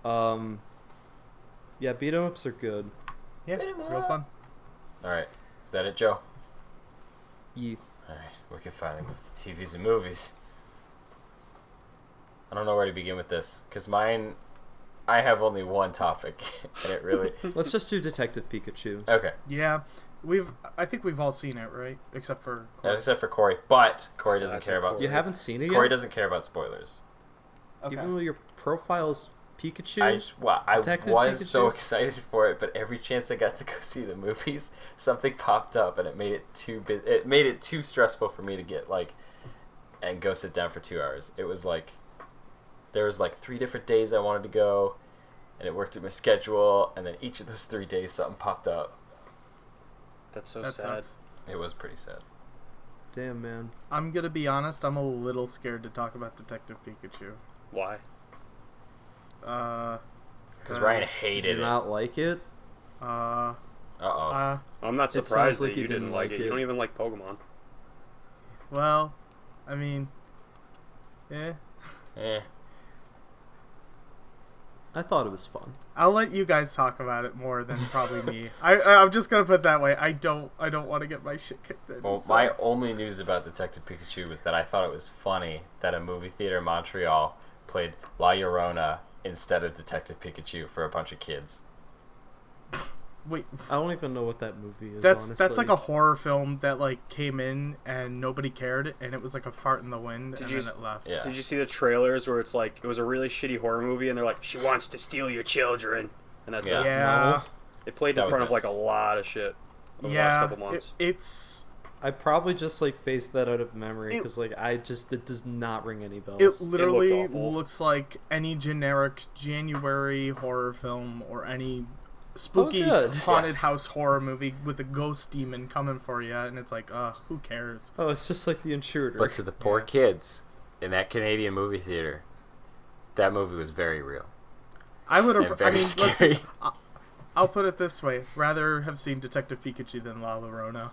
yeah, beat 'em ups are good. Yeah, real fun. All right. Is that it, Joe? Ye- All right. We can finally move to TVs and movies. I don't know where to begin with this because I have only one topic, and it really. Let's just do Detective Pikachu. Okay. Yeah, I think we've all seen it, right? Except for Corey. Except for Corey, but Corey doesn't That's care about. cool. You haven't seen it yet? Corey doesn't care about spoilers. Okay. Even though your profile's Pikachu? I Detective was so Pikachu? excited for it, but every chance I got to go see the movies, something popped up, and it made it too stressful for me to get and go sit down for 2 hours. It was like there was 3 different days I wanted to go, and it worked at my schedule, and then each of those 3 days something popped up. That's so That sad. sucks. It was pretty sad. Damn, man. I'm gonna be honest. I'm a little scared to talk about Detective Pikachu. Why? Because Ryan Did hated you it. not like it? Uh-oh. I'm not It sounds surprised like that you you didn't didn't like like it. You it. don't even like Pokemon. Well, I mean, yeah. Eh. I thought it was fun. I'll let you guys talk about it more than probably me. I'm just gonna put it that way. I don't want to get my shit kicked in. Well, so- my only news about Detective Pikachu was that I thought it was funny that a movie theater in Montreal played La Llorona instead of Detective Pikachu for a bunch of kids. Wait, I don't even know what that movie is. that's honestly. like a horror film that came in and nobody cared, and it was like a fart in the wind, Did and you then it left. Yeah. Did you see the trailers where it's like it was a really shitty horror movie and they're like, she wants to steal your children, and that's Yeah. it. Yeah, It played That in front was- of like a lot of shit over the yeah. last couple months. It's I probably just phased that out of memory It- because it does not ring any bells. it literally awful. looks like any generic January horror film or any spooky good. haunted Yes. house horror movie with a ghost demon coming for you, and it's like, who cares? Oh, it's just like The Intruder. But to the poor Yeah. kids in that Canadian movie theater, that movie was very real I would and have. very scary. I'll put it this way: rather have seen Detective Pikachu than La Llorona.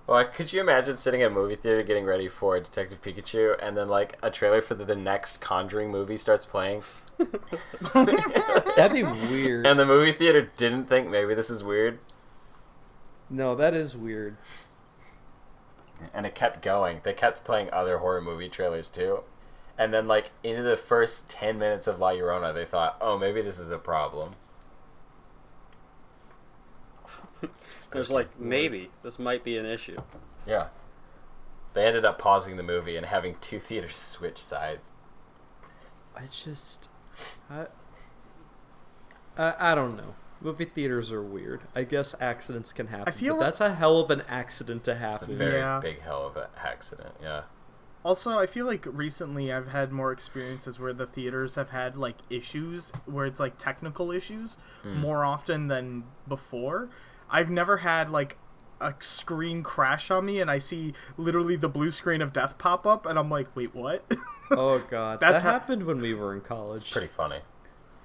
Well, could you imagine sitting in a movie theater getting ready for Detective Pikachu and then a trailer for the next Conjuring movie starts playing? That'd be weird. And the movie theater didn't think maybe this is weird, No, that is weird. and it kept going. They kept playing other horror movie trailers too, and then into the first 10 minutes of La Llorona, they thought, oh, maybe this is a problem. There's maybe this might be an issue. Yeah, they ended up pausing the movie and having 2 theaters switch sides. I don't know. Movie theaters are weird. I guess accidents can happen. feel but like- that's a hell of an accident to It's a happen. very Yeah. big hell of an accident. Yeah. Also, I feel like recently I've had more experiences where the theaters have had issues where it's technical issues more often than before. I've never had a screen crash on me and I see literally the blue screen of death pop up and I'm like, wait, what? Oh god, That's that happened when we were in It's college. pretty funny.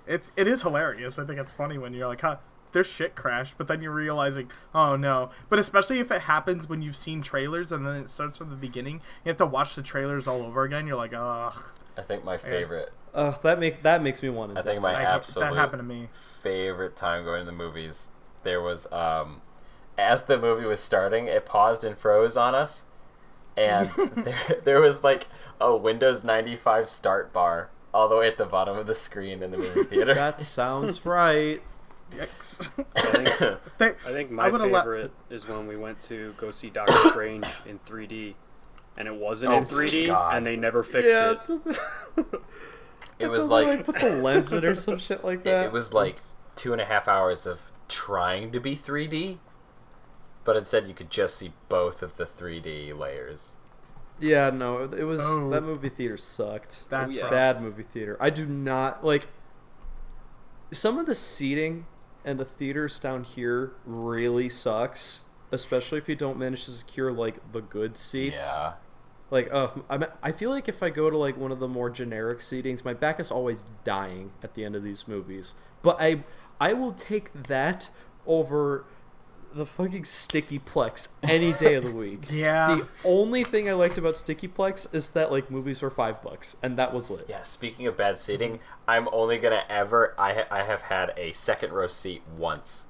It is hilarious. I think it's funny when you're like, huh, there's shit crashed, but then you're realizing, oh no. But especially if it happens when you've seen trailers and then it starts from the beginning, you have to watch the trailers all over again. You're like, ugh. I think my favorite. That makes me want to. I think my That absolute happened to me. favorite time going to the movies. There was as the movie was starting, it paused and froze on us, and there was like a Windows 95 start bar all the way at the bottom of the screen in the movie theater. That sounds right. Yikes. I think my favorite is when we went to go see Doctor Strange in 3D, and it wasn't in 3D, God. and they never fixed it. It was like put the lens in or some shit like that. it was like 2.5 hours of trying to be 3D, but instead you could just see both of the 3D layers. Yeah, no, it was Oh. that movie theater sucked. That's rough. Bad movie theater. I do not like some of the seating and the theaters down here really sucks, especially if you don't manage to secure like the good seats. Yeah. Like, I feel like if I go to like one of the more generic seatings, my back is always dying at the end of these movies. But I will take that over the fucking Sticky Plex any day of the week. Yeah. The only thing I liked about Sticky Plex is that like movies were $5, and that was lit. Yeah, speaking of bad seating, I'm only gonna ever I have had a second row seat once,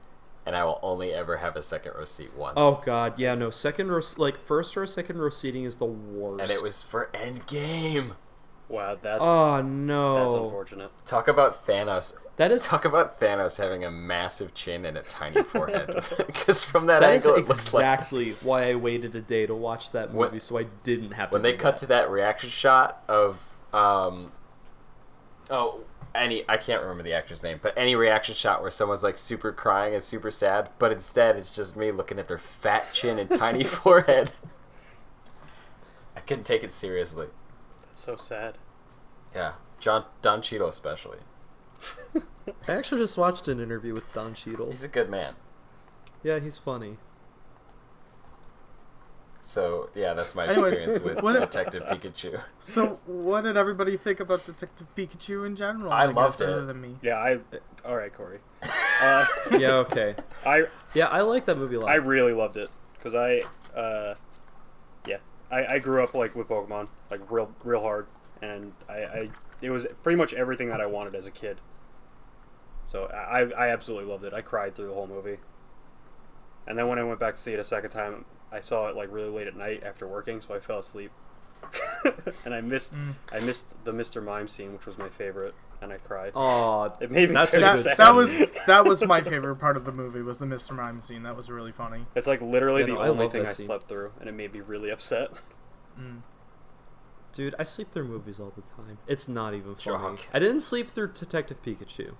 and I will only ever have a second row seat once. Oh god, yeah, no, second row, like first row, second row seating is the worst. And it was for Endgame. Wow, that's no, that's unfortunate. Talk about Thanos. That is Talk about Thanos having a massive chin and a tiny forehead. Because from that that is angle, it looked like exactly why I waited a day to watch that movie, so I didn't have to. when they do cut that. to that reaction shot of I can't remember the actor's name, but any reaction shot where someone's like super crying and super sad, but instead it's just me looking at their fat chin and tiny forehead. I couldn't take it seriously. That's so sad. Yeah, Don Cheadle especially. I actually just watched an interview with Don Cheadle. He's a good man. Yeah, he's funny. So yeah, that's my Anyways, experience with what- Detective Pikachu. So, what did everybody think about Detective Pikachu in general? I guess, loved it. Other than me. Yeah, all right, Corey. Yeah, okay. I like that movie a lot. I really loved it because I grew up like with Pokemon like real hard, and it was pretty much everything that I wanted as a kid. So I absolutely loved it. I cried through the whole movie. And then when I went back to see it a second time, I saw it like really late at night after working, so I fell asleep. And I missed the Mr. Mime scene, which was my favorite, and I cried. Aw, It made me that's very a sad. good That was my favorite part of the movie was the Mr. Mime scene. That was really funny. It's like literally Yeah, the no, I only love thing that I scene. slept through, and it made me really upset. Dude, I sleep through movies all the time. It's not even funny. Drunk. I didn't sleep through Detective Pikachu.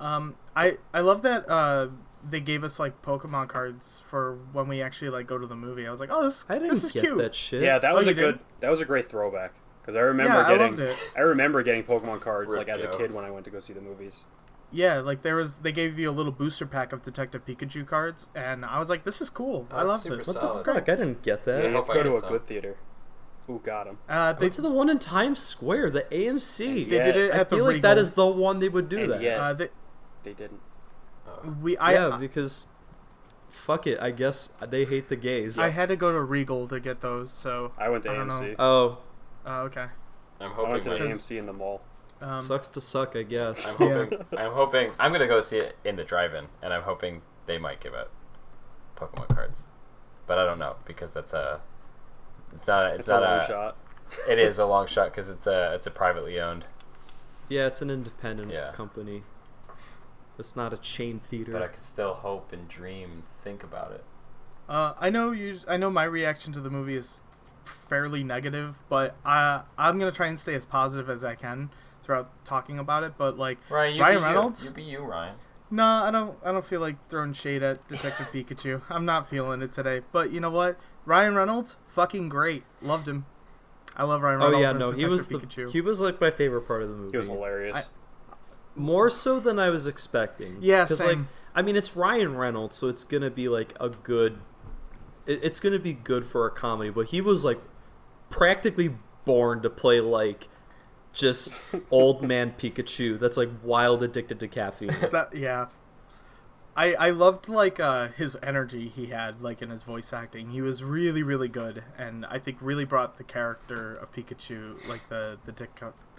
I love that they gave us like Pokemon cards for when we actually like go to the movie. I was like, oh, this I didn't is get cute. that shit. Yeah, that was you a good. didn't? That was a great throwback because I remember Yeah, I getting. loved it. I remember getting Pokemon cards Rip like as a Joe. kid when I went to go see the movies. Yeah, like they gave you a little booster pack of Detective Pikachu cards, and I was like, this is cool. I That's love super this. What This the is solid. great. fuck? I didn't get that. Yeah, you have hope to I go to had a some. good theater. Ooh, got him. I went to the one in Times Square, the AMC. They did it I at the feel like Regal. that is the one they would do And that. yet- They, They didn't. Yeah, because fuck it. I guess they hate the gays. I had to go to Regal to get those, so I went to I don't AMC. know. Oh, okay. I'm I hoping. went to the my- AMC in the mall. sucks to suck, I guess. I'm hoping. I'm hoping. I'm gonna go see it in the drive-in, and I'm hoping they might give out Pokemon cards, but I don't know because that's a. It's not. It's It's a not long a. shot. It is a long shot because it's a privately owned. Yeah, it's an independent Yeah. company. It's not a chain theater. But I could still hope and dream, and think about it. I know my reaction to the movie is fairly negative, but I'm gonna try and stay as positive as I can throughout talking about it. But like Ryan, Ryan Reynolds, You be you, Ryan. no, I don't feel like throwing shade at Detective Pikachu. I'm not feeling it today. But you know what? Ryan Reynolds, fucking great. Loved him. I love Ryan Oh Reynolds yeah, as no, Detective he Pikachu. was like my favorite part of the movie. He was hilarious. More so than I was expecting. Yeah, 'Cause, same. like I mean, it's Ryan Reynolds, so it's gonna be like a good. It's gonna be good for a comedy, but he was like practically born to play like just old man Pikachu that's like wild addicted to caffeine. Yeah. I loved like his energy he had like in his voice acting. He was really, really good, and I think really brought the character of Pikachu, like the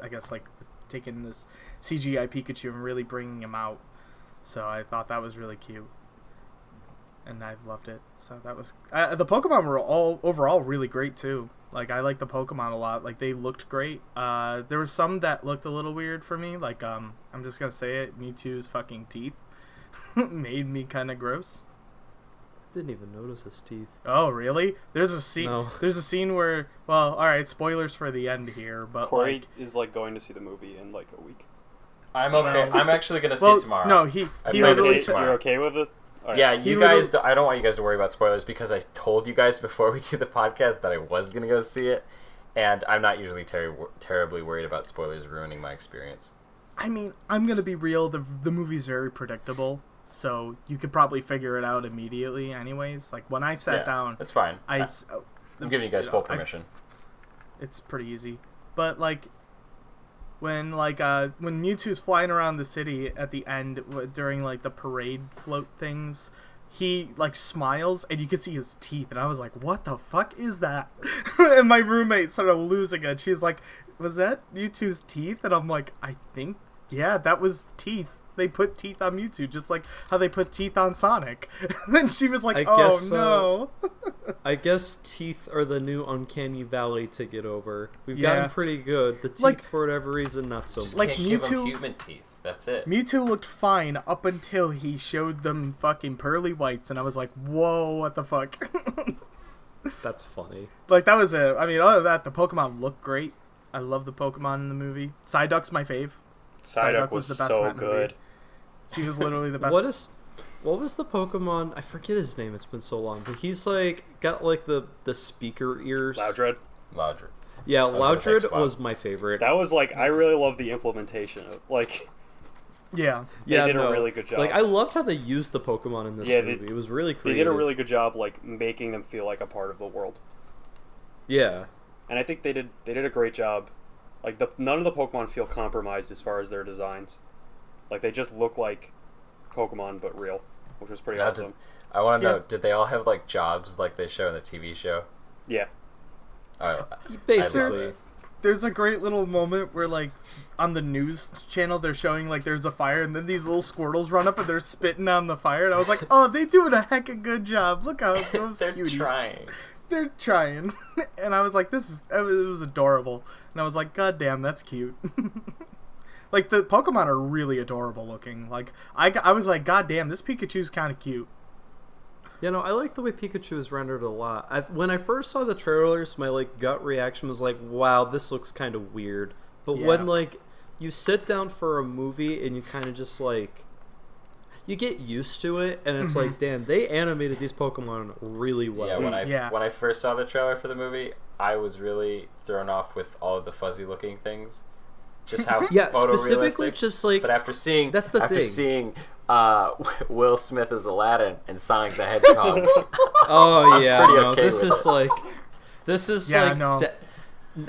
I guess like taking this CGI Pikachu and really bringing him out. So I thought that was really cute, and I loved it. So that was the Pokemon were all overall really great too. Like I liked the Pokemon a lot. Like they looked great. There were some that looked a little weird for me. Like I'm just gonna say it. Mewtwo's fucking teeth made me kind of gross. Didn't even notice his teeth. Oh really? There's a scene. No. There's a scene where. Well, all right. Spoilers for the end here, but Corey like, is like going to see the movie in like a week. I'm okay. I'm actually gonna see well, it tomorrow. no, he I he plan to see literally it said. tomorrow. You're okay with it? All right. Yeah, He you guys. I don't want you guys to worry about spoilers because I told you guys before we do the podcast that I was gonna go see it, and I'm not usually terribly worried about spoilers ruining my experience. I mean, I'm gonna be real. The movie's very predictable, so you could probably figure it out immediately. Anyways, like when I sat down, It's fine. I'm I'm giving you guys full permission. It's pretty easy, but like when Mewtwo's flying around the city at the end during like the parade float things, he like smiles and you can see his teeth, and I was like, what the fuck is that? And my roommate started losing it. She's like, was that Mewtwo's teeth? And I'm like, I think, yeah, that was teeth. They put teeth on Mewtwo, just like how they put teeth on Sonic. And then she was like, no. I guess teeth are the new uncanny valley to get over. We've Yeah. gotten pretty good. The teeth, Like- for whatever reason, not so Just much. like can't give 'em Mewtwo- human teeth. That's it. Mewtwo looked fine up until he showed them fucking pearly whites, and I was like, whoa, what the fuck? That's funny. Like, that was it. I mean, other than that, the Pokemon looked great. I love the Pokemon in the movie. Psyduck's my fave. Psyduck was the best in so that movie. good. He was literally the best. What was the Pokemon? I forget his name. It's been so long. But he's like got like the speaker ears. Loudred. Loudred. Yeah, was gonna say Loudred Spot. was my favorite. That was like I really love the implementation of like Yeah. they did a really good job. Like I loved how they used the Pokemon in this movie. It was really they creative. did a really good job like making them feel like a part of the world. Yeah. And I think they did a great job. Like none of the Pokemon feel compromised as far as their designs. Like they just look like Pokemon but real, which was pretty awesome. I want to Yeah. know, did they all have like jobs like they show in the TV show? Yeah. Basically. There's a great little moment where, like, on the news channel, they're showing, like, there's a fire, and then these little Squirtles run up and they're spitting on the fire. And I was like, oh, they doing a heck of good job. Look how those They're cuties. trying. They're it was like, it was adorable. And I was like, god damn, that's cute. Like, the Pokemon are really adorable looking. Like, I was like, god damn, this Pikachu's kind of cute. You know, I like the way Pikachu is rendered a lot. When I first saw the trailers, my like gut reaction was like, wow, this looks kind of weird. But Yeah. when like you sit down for a movie and you kind of just like you get used to it, and it's like, damn, they animated these Pokemon really well. Yeah, when I first saw the trailer for the movie, I was really thrown off with all of the fuzzy looking things. Just how specifically photorealistic. just like But after seeing thing. Will Smith as Aladdin and Sonic the Hedgehog, oh yeah, pretty no, okay this with is it. like this is Yeah, like no.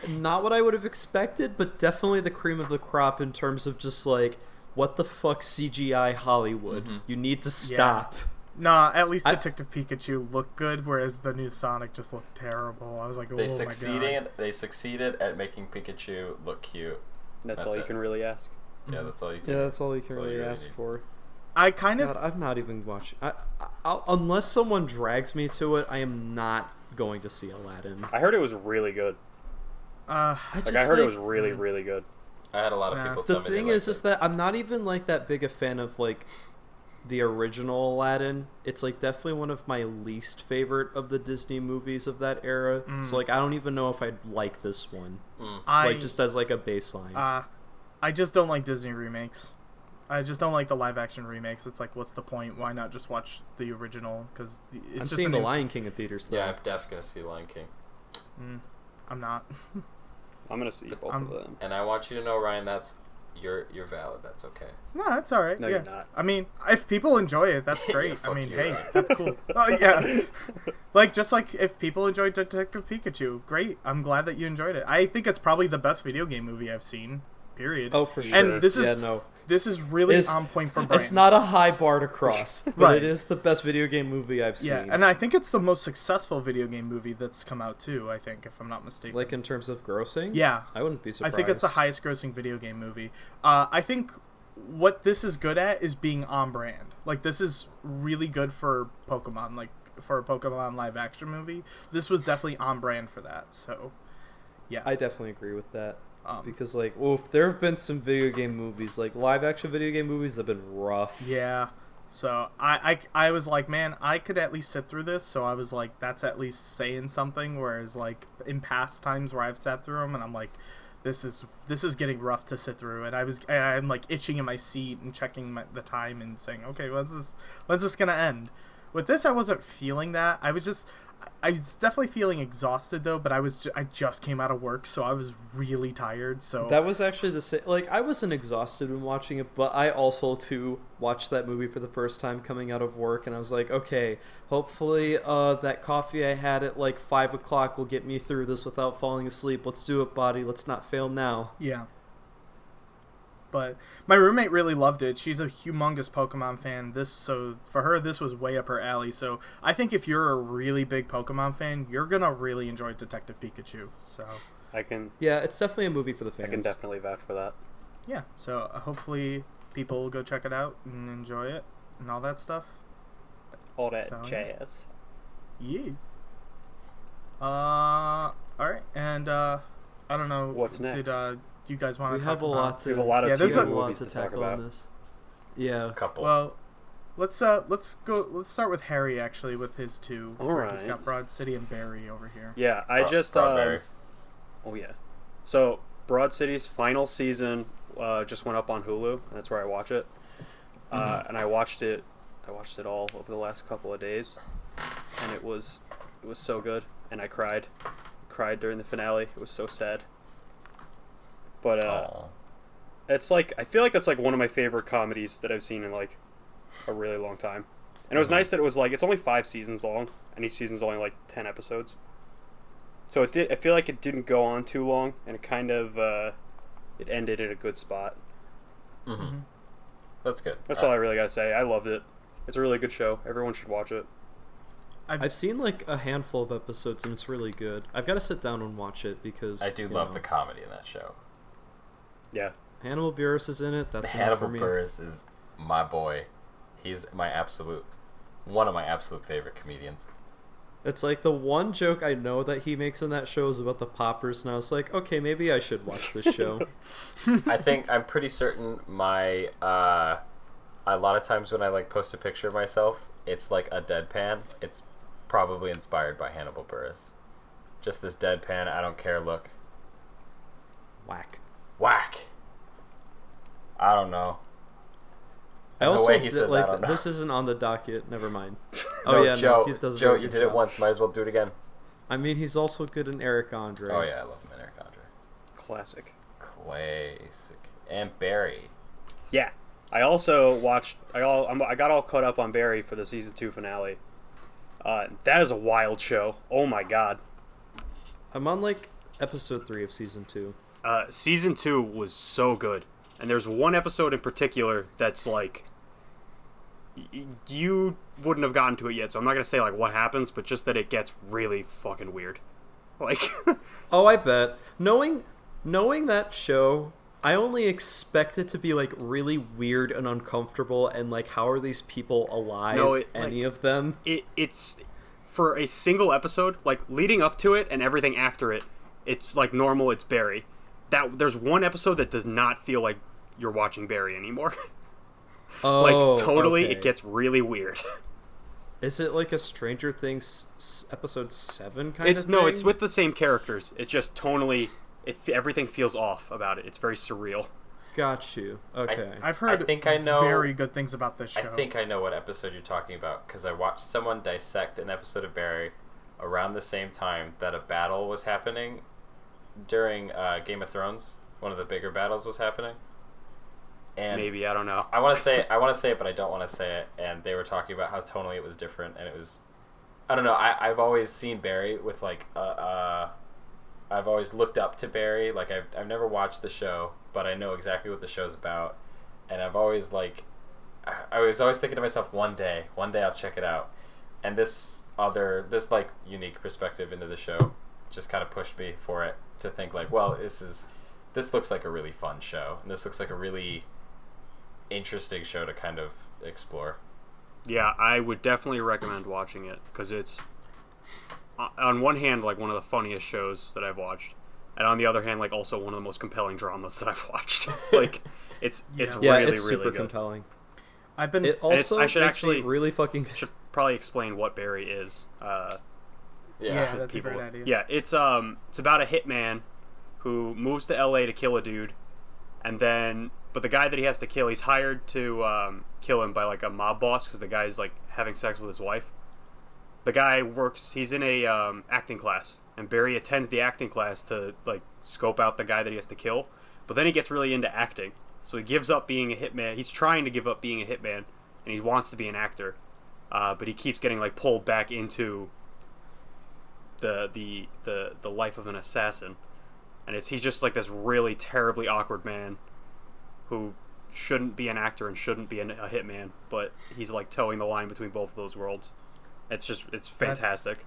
not what I would have expected, but definitely the cream of the crop in terms of just like what the fuck CGI Hollywood. You need to stop. Nah, at least Detective Pikachu looked good, whereas the new Sonic just looked terrible. I was like, oh my god. They succeeded at making Pikachu look cute. That's all you can really ask. Yeah, that's all you can. Yeah, that's all you can That's all really you really ask need. for. I kind God, of I'm not even watching. Unless someone drags me to it, I am not going to see Aladdin. I heard it was really good. uh I heard it was really, really good. I had a lot of Yeah. people The tell me thing they is liked it. that I'm not even like that big a fan of like the original Aladdin. It's like definitely one of my least favorite of the Disney movies of that era. So like I don't even know if I'd like this one. Like just as like a baseline. I just don't like Disney remakes. I just don't like the live action remakes. It's like, what's the point? Why not just watch the original? Because it's I'm just seeing The Lion King in theaters though. Yeah, I'm definitely gonna see Lion King. I'm not. I'm gonna see both of them. And I want you to know, Ryan, that's You're valid. That's okay. No, that's all right. No, yeah. you're not. I mean, if people enjoy it, that's great. Fuck I mean, you, hey, Ryan. that's cool. Oh yeah, like just like if people enjoy Detective Pikachu, great. I'm glad that you enjoyed it. I think it's probably the best video game movie I've seen. Period. Oh, for sure. And this is yeah, no. this is really It's- on point for Brian. It's not a high bar to cross, but Right. it is the best video game movie I've seen. Yeah, and I think it's the most successful video game movie that's come out too. I think, if I'm not mistaken. like in terms of grossing, yeah, I wouldn't be surprised. I think it's the highest grossing video game movie. I think what this is good at is being on brand. Like, this is really good for Pokemon, like for a Pokemon live action movie. This was definitely on brand for that. So, yeah. I definitely agree with that. Um, Because, like, oof, there have been some video game movies, like live action video game movies that have been rough. Yeah. So I was like, man, I could at least sit through this. So I was like, that's at least saying something. Whereas like in past times where I've sat through them, and I'm like, this is getting rough to sit through. And I'm like itching in my seat and checking the time and saying, okay, when's this gonna end? With this, I wasn't feeling that. I was definitely feeling exhausted though. But I just came out of work, so I was really tired. So That was actually the same. Like, I wasn't exhausted when watching it, but I also, too, watched that movie for the first time coming out of work, and I was like, okay, hopefully that coffee I had at, like, 5 o'clock will get me through this without falling asleep. Let's do it, body. Let's not fail now. yeah. But my roommate really loved it. She's a humongous Pokemon fan. So for her, this was way up her alley. So I think if you're a really big Pokemon fan, you're gonna really enjoy Detective Pikachu. So I can Yeah, it's definitely a movie for the fans. I can definitely vouch for that. yeah. So hopefully people will go check it out and enjoy it and all that stuff. All that So, yeah. jazz. Yeah. All right. And I don't know. What's next? Did you guys want We to talk have a about? lot to. We have a lot of Yeah, there's TV a movies to to talk tackle about. on this. Yeah. A couple. Well, let's start with Harry actually with his two. All where He's right. got Broad City and Barry over here. Yeah, I just Strawberry. oh yeah. So Broad City's final season just went up on Hulu, and that's where I watch it. And I watched it all over the last couple of days, and it was so good, and I cried during the finale. It was so sad. But Aw. it's like, I feel like that's like one of my favorite comedies that I've seen in like a really long time. And it was nice that it was like, it's only 5 seasons long, and each season's only like 10 episodes. So I feel like it didn't go on too long, and it kind of it ended in a good spot. Mm-hmm. That's good. That's all I really gotta say. I loved it. It's a really good show. Everyone should watch it. I've seen like a handful of episodes and it's really good. I've got to sit down and watch it because I do love the comedy in that show. Yeah. Hannibal Buress is in it. That's enough Hannibal for me. Buress is my boy. He's one of my absolute favorite comedians. It's like the one joke I know that he makes in that show is about the poppers, and I was like, okay, maybe I should watch this show. I'm pretty certain my a lot of times when I like post a picture of myself, it's like a deadpan. It's probably inspired by Hannibal Buress. Just this deadpan, I don't care look. Whack. Whack. I don't know. I And the also way he did, says like I don't know. this isn't on the docket. Never mind. No, Joe, he does a Joe, very you good did it job. once. Might as well do it again. I mean, he's also good in Eric Andre. Oh yeah, I love him in Eric Andre. Classic. Classic. And Barry. Yeah. I also watched. I got all caught up on Barry for the season 2 finale. That is a wild show. Oh my god. I'm on like episode 3 of season 2. Season 2 was so good, and there's one episode in particular that's like you wouldn't have gotten to it yet, so I'm not gonna say like what happens, but just that it gets really fucking weird. Like, Oh, I bet. Knowing that show, I only expect it to be like really weird and uncomfortable, and like how are these people alive? No, it, any like, of them? it's for a single episode, like leading up to it and everything after it, it's like normal. It's Barry. That there's one episode that does not feel like you're watching Barry anymore. Oh, Like totally, okay. it gets really weird. Is it like a Stranger Things episode 7 kind of thing? No, it's with the same characters. It's just tonally, everything feels off about it. It's very surreal. Got you. Okay. I've heard I think I know- very good things about this show. I think I know what episode you're talking about because I watched someone dissect an episode of Barry around the same time that a battle was happening during Game of Thrones. One of the bigger battles was happening. And maybe, I don't know. I want to say it, but I don't want to say it. And they were talking about how tonally it was different, and it was, I don't know. I've always seen Barry with like I've always looked up to Barry. Like I've never watched the show, but I know exactly what the show's about, and I've always like I was always thinking to myself, one day I'll check it out. And this like unique perspective into the show just kind of pushed me for it to think like, well, this looks like a really fun show, and this looks like a really interesting show to kind of explore. Yeah, I would definitely recommend watching it because it's on one hand like one of the funniest shows that I've watched, and on the other hand like also one of the most compelling dramas that I've watched. Like it's really super good. compelling. I've been. It also I should makes actually me really fucking. should probably explain what Barry is. Yeah, that's a great idea. Yeah, it's about a hitman who moves to LA to kill a dude, and then but the guy that he has to kill, he's hired to kill him by like a mob boss because the guy's like having sex with his wife. The guy works. He's in a acting class, and Barry attends the acting class to like scope out the guy that he has to kill. But then he gets really into acting, so he gives up being a hitman. He's trying to give up being a hitman, and he wants to be an actor, but he keeps getting like pulled back into the life of an assassin, and he's just like this really terribly awkward man who shouldn't be an actor and shouldn't be a hitman, but he's like towing the line between both of those worlds. It's fantastic.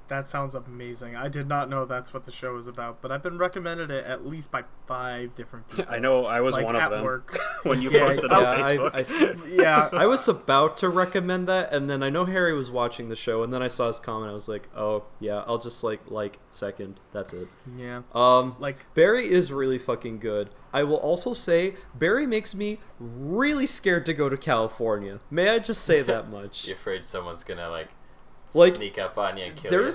That sounds amazing. I did not know that's what the show is about, but I've been recommended it at least by 5 different people. I know I was like, one of at them work. when you posted on Facebook. I was about to recommend that, and then I know Harry was watching the show, and then I saw his comment. I was like, oh yeah, I'll just like second. That's it. Yeah. Like Barry is really fucking good. I will also say Barry makes me really scared to go to California. May I just say that much? You're afraid someone's gonna like sneak up on you and kill you?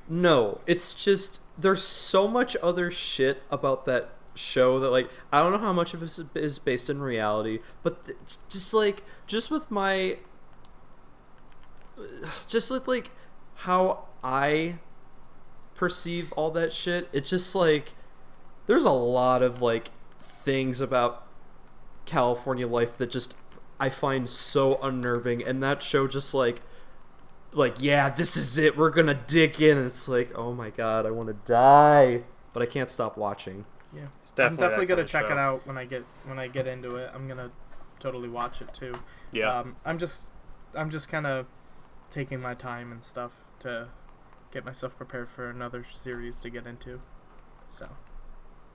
No, it's just there's so much other shit about that show that like I don't know how much of it is based in reality, but just with like how I perceive all that shit, it's just like there's a lot of like things about California life that just I find so unnerving, and that show just like yeah, this is it, we're gonna dig in, and it's like, oh my god, I want to die, but I can't stop watching. Yeah, I'm definitely gonna check it out when I get into it. I'm gonna totally watch it too. Yeah. I'm just kind of taking my time and stuff to get myself prepared for another series to get into. So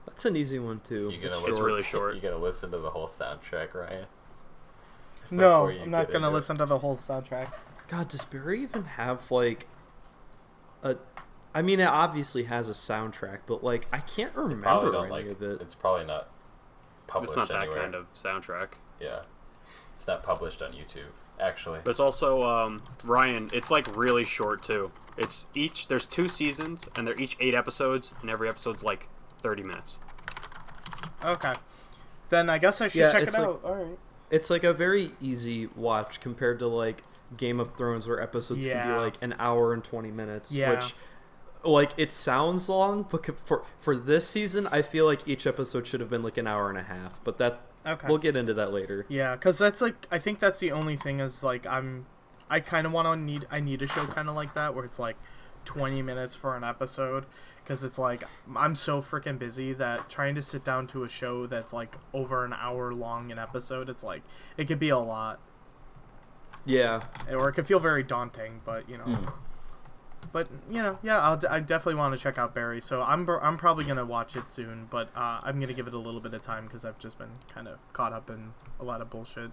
that's an easy one too. It's really short. You gotta listen to the whole soundtrack, Ryan. No, I'm not gonna listen to the whole soundtrack. God, does Barry even have like a? I mean, it obviously has a soundtrack, but like I can't remember any of it. It's probably not published It's not anywhere. that kind of soundtrack. Yeah, it's not published on YouTube, actually. But it's also Ryan. It's like really short too. There's 2 seasons, and they're each 8 episodes, and every episode's like 30 minutes. Okay, then I guess I should check it out. All right. It's like a very easy watch compared to like Game of Thrones, where episodes can be like an hour and 20 minutes. Yeah. Which, like, it sounds long, but for this season, I feel like each episode should have been like an hour and a half. But we'll get into that later. Yeah, because that's like I think that's the only thing is like I kind of I need a show kind of like that where it's like 20 minutes for an episode, because it's like I'm so freaking busy that trying to sit down to a show that's like over an hour long an episode, it's like it could be a lot. Yeah. Or it could feel very daunting, but you know. But you know, yeah, I definitely want to check out Barry. So I'm probably gonna watch it soon, but I'm gonna give it a little bit of time because I've just been kind of caught up in a lot of bullshit.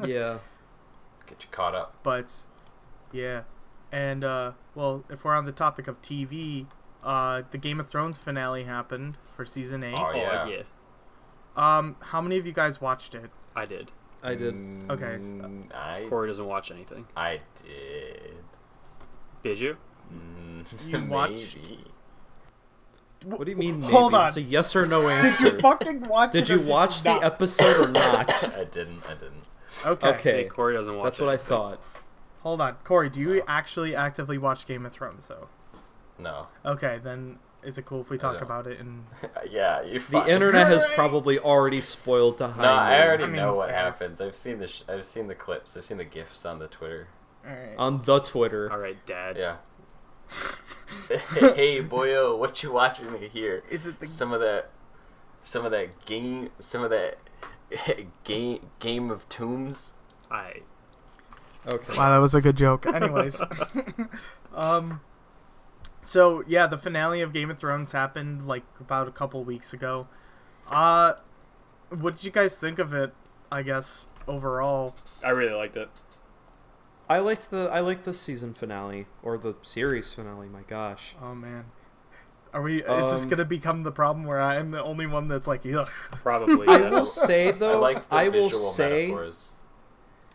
Yeah. Get you caught up. But yeah, and well, if we're on the topic of TV, the Game of Thrones finale happened for season 8. Oh yeah. How many of you guys watched it? I did. I did. Okay. Corey doesn't watch anything. I did. Did you? You watched? What do you mean? Maybe? Hold on. It's a yes or no answer. Did you fucking watch it? Did you watch the episode or not? I didn't. Okay. See, Corey doesn't watch. That's what I thought. Hold on, Corey. Do you actually actively watch Game of Thrones though? No. Okay, then Is it cool if we talk about it? And Yeah, you. The internet has probably already spoiled to high. No, I already I mean, know what fair. happens. I've seen I've seen the clips. I've seen the gifs on the Twitter. Alright. On the Twitter. All right, Dad. Yeah. Hey boyo, what you watching here? Is it the Some of that game of tombs. Okay. Wow, that was a good joke. Anyways, so yeah, the finale of Game of Thrones happened like about a couple weeks ago. What did you guys think of it? I guess overall, I really liked it. I liked the season finale or the series finale. My gosh. oh man, is this gonna become the problem where I am the only one that's like, ugh? Probably. I Yeah. will say I though, liked the I will visual say, metaphors.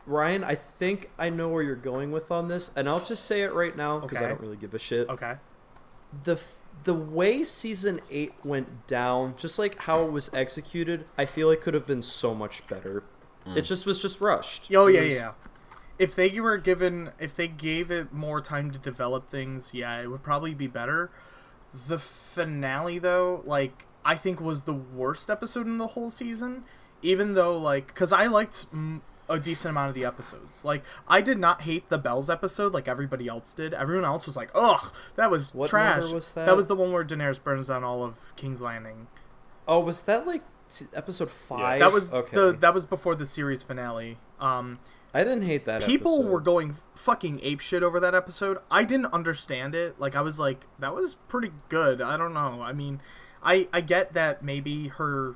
Ryan, I think I know where you're going with on this, and I'll just say it right now because I Okay. don't really give a shit. Okay. The way season 8 went down, just like how it was executed, I feel like could have been so much better. It just was just rushed. Oh It yeah, was- yeah. If they gave it more time to develop things, yeah, it would probably be better. The finale, though, like, I think was the worst episode in the whole season. Even though, like, because I liked a decent amount of the episodes. Like, I did not hate the Bells episode like everybody else did. Everyone else was like, ugh, that was What trash. number was that? That was the one where Daenerys burns down all of King's Landing. Oh, was that like episode 5? That was okay. that was before the series finale. I didn't hate that People episode. were going fucking apeshit over that episode. I didn't understand it. Like, I was like, that was pretty good. I don't know. I mean, I get that maybe her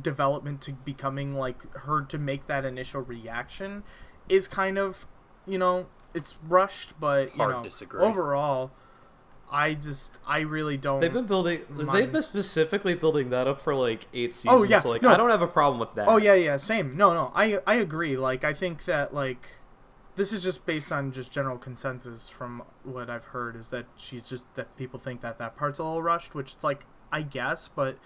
development to becoming, like, her to make that initial reaction is kind of, it's rushed, but, Hard disagree. overall, I really don't. They've been specifically building that up for like 8 seasons. Oh, yeah, So like no. I don't have a problem with that. Oh yeah, same. No, I agree. Like, I think that, like, this is just based on just general consensus from what I've heard, is that that people think that part's a little rushed, which is like, I guess, but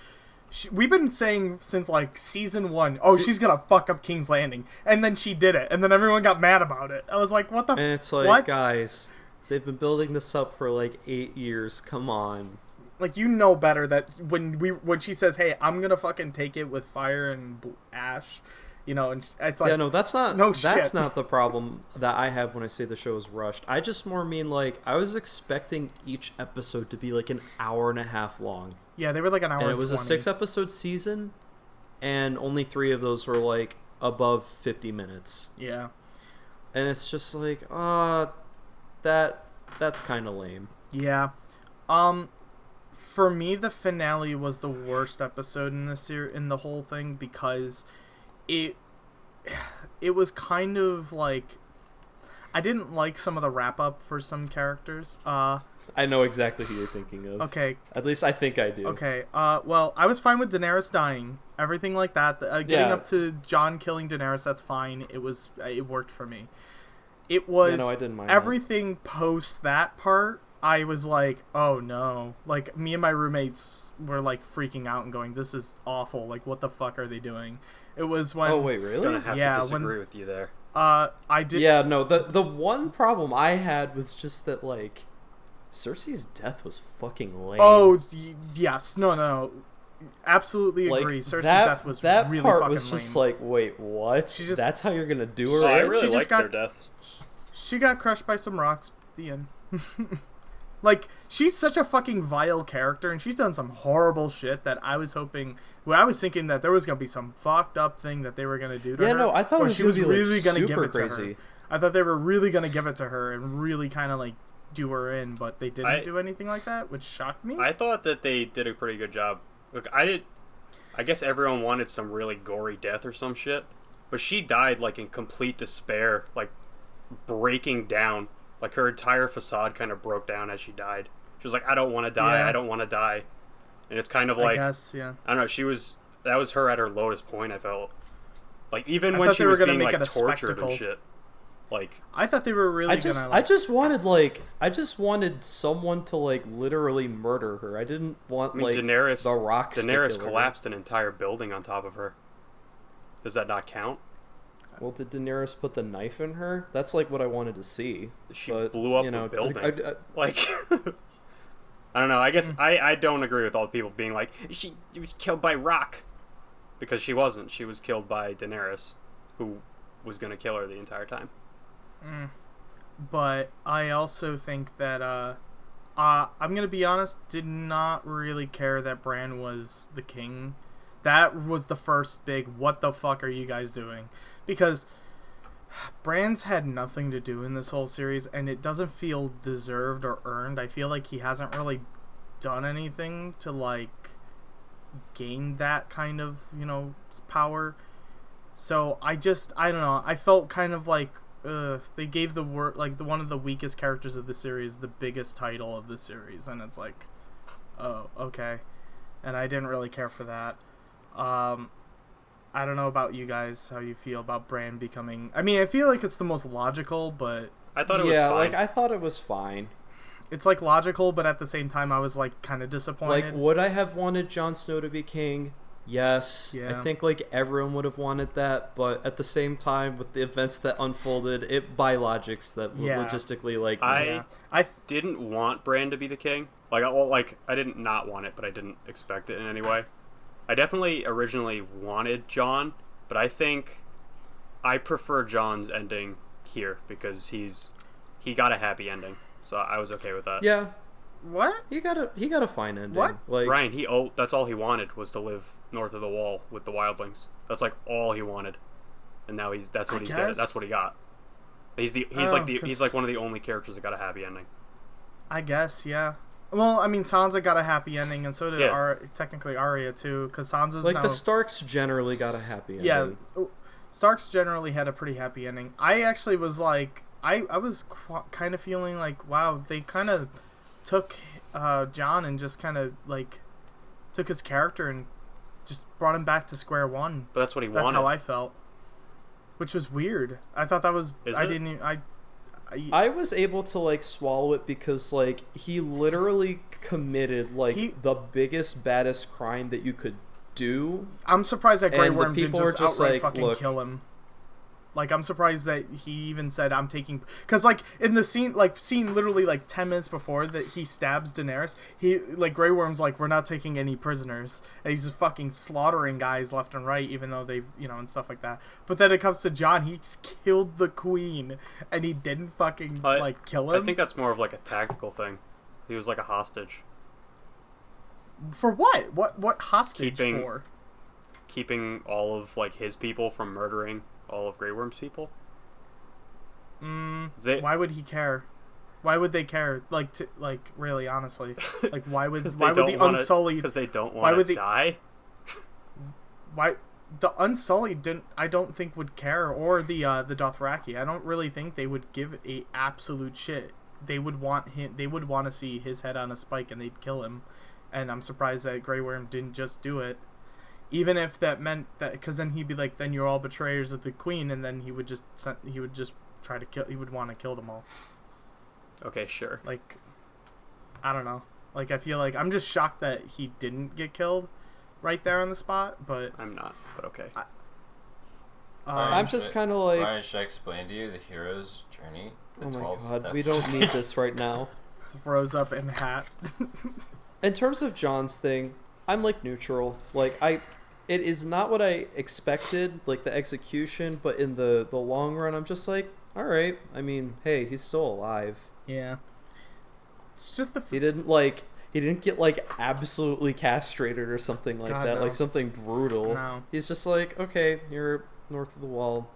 we've been saying since like season 1, she's gonna fuck up King's Landing, and then she did it, and then everyone got mad about it. I was like, what the? And it's like, what? guys, they've been building this up for like 8 years. Come on. Like, better that when she says, hey, I'm gonna fucking take it with fire and ash, and it's like, Yeah, no, that's not shit. not the problem that I have when I say the show is rushed. I just more mean like I was expecting each episode to be like an hour and a half long. Yeah, they were like an hour And it was a 20. 6-episode season, and only 3 of those were like above 50 minutes. Yeah. And it's just like, that's kind of lame. Yeah. For me, the finale was the worst episode in in the whole thing, because it was kind of like, I didn't like some of the wrap up for some characters. I know exactly who you're thinking of. Okay. At least I think I do. Okay. Well, I was fine with Daenerys dying, everything like that. Getting Yeah. up to Jon killing Daenerys, that's fine. It worked for me. It was Yeah, no, I didn't mind that. everything post that part. I was like, oh no. Like, me and my roommates were like freaking out and going, this is awful. Like, what the fuck are they doing? It was when Oh wait, really? Gonna have Yeah, to when- disagree with you there. I did. Yeah, no. The one problem I had was just that like Cersei's death was fucking lame. Oh yes, no. Absolutely like, agree. Cersei's that, death was that really part fucking was just lame. like, wait, what? She just- That's how you're gonna do Oh, her? I She really just liked got- their deaths. She got crushed by some rocks. The end. Like, she's such a fucking vile character, and she's done some horrible shit that I was hoping. Well, I was thinking that there was gonna be some fucked up thing that they were gonna do to her. Yeah, no, I thought it or was she gonna was be, like, really gonna give super it to her. crazy. I thought they were really gonna give it to her and really kind of like do her in, but they didn't do anything like that, which shocked me. I thought that they did a pretty good job. Look, I guess everyone wanted some really gory death or some shit, but she died like in complete despair, like breaking down. Like her entire facade kind of broke down as she died. She was like, I don't want to die. Yeah. I don't want to die. And it's kind of I like, guess, yeah. I don't know. That was her at her lowest point. I felt like even I when thought she they were was gonna being make like it a tortured spectacle. and shit. Like, I thought they were really I just gonna. I just wanted someone to like literally murder her. I didn't want I mean, like Daenerys. the rocks. to Daenerys kill her. collapsed an entire building on top of her. Does that not count? Well, did Daenerys put the knife in her? That's like what I wanted to see. She But, blew up you know, a building. I- Like, I don't know. I guess I don't agree with all the people being like, she was killed by Rock. Because she wasn't. She was killed by Daenerys, who was going to kill her the entire time. But I also think that, I'm going to be honest, did not really care that Bran was the king. That was the first big, what the fuck are you guys doing? Because Bran's had nothing to do in this whole series, and it doesn't feel deserved or earned. I feel like he hasn't really done anything to, like, gain that kind of, power. So I don't know. I felt kind of like they gave one of the weakest characters of the series the biggest title of the series, and it's like, oh, okay. And I didn't really care for that. I don't know about you guys, how you feel about Bran becoming... I mean, I feel like it's the most logical, but... I thought it was fine. like, I thought it was fine. It's, like, logical, but at the same time, I was, like, kind of disappointed. Like, would I have wanted Jon Snow to be king? Yes. Yeah. I think, like, everyone would have wanted that, but at the same time, with the events that unfolded, it by logics that logistically, like... I didn't want Bran to be the king. Like, I didn't not want it, but I didn't expect it in any way. I definitely originally wanted Jon, but I think I prefer Jon's ending here because he got a happy ending, so I was okay with that. Yeah. What? He got a fine ending. What? Like, Ryan, that's all he wanted was to live north of the Wall with the wildlings. That's like all he wanted, and now that's what he got. He's like one of the only characters that got a happy ending. I guess, yeah. Well, I mean, Sansa got a happy ending, and so did technically Arya too, because Sansa's like now... the Starks generally got a happy ending. Yeah, Starks generally had a pretty happy ending. I actually was like, I was kind of feeling like, wow, they kind of took Jon and just kind of like took his character and just brought him back to square one. But that's what he wanted. That's how I felt, which was weird. I thought that was I was able to like swallow it because like he literally committed like the biggest baddest crime that you could do. I'm surprised that Grey Worm didn't just outright like, fucking kill him. Like, I'm surprised that he even said, I'm taking... Because, like, in the scene literally, like, 10 minutes before that he stabs Daenerys, Grey Worm's like, we're not taking any prisoners. And he's just fucking slaughtering guys left and right, even though they've, and stuff like that. But then it comes to Jon, he's killed the queen, and he didn't fucking, kill him. I think that's more of, like, a tactical thing. He was, like, a hostage. For what? What hostage for? Keeping all of, like, his people from murdering all of Grey Worm's people? Why would he care? Why would they care? Really, honestly, like, why would the Unsullied? Because they don't want to die. Why the Unsullied I don't think would care, or the Dothraki. I don't really think they would give a absolute shit. They would want him. They would want to see his head on a spike, and they'd kill him. And I'm surprised that Grey Worm didn't just do it. Even if that meant that, because then he'd be like, then you're all betrayers of the queen, and then he would just try to kill. He would want to kill them all. Okay, sure. Like, I don't know. Like, I feel like I'm just shocked that he didn't get killed right there on the spot. But I'm not. But okay. I'm just kind of like. Ryan, should I explain to you the hero's journey? Oh my god, we don't need this right now. Throws up in hat. In terms of Jon's thing, I'm like neutral. Like it is not what I expected, like the execution, but in the long run, I'm just like, all right. I mean, hey, he's still alive. Yeah. It's just he didn't get like absolutely castrated or something like that, no. Like something brutal. No. He's just like, okay, you're north of the Wall.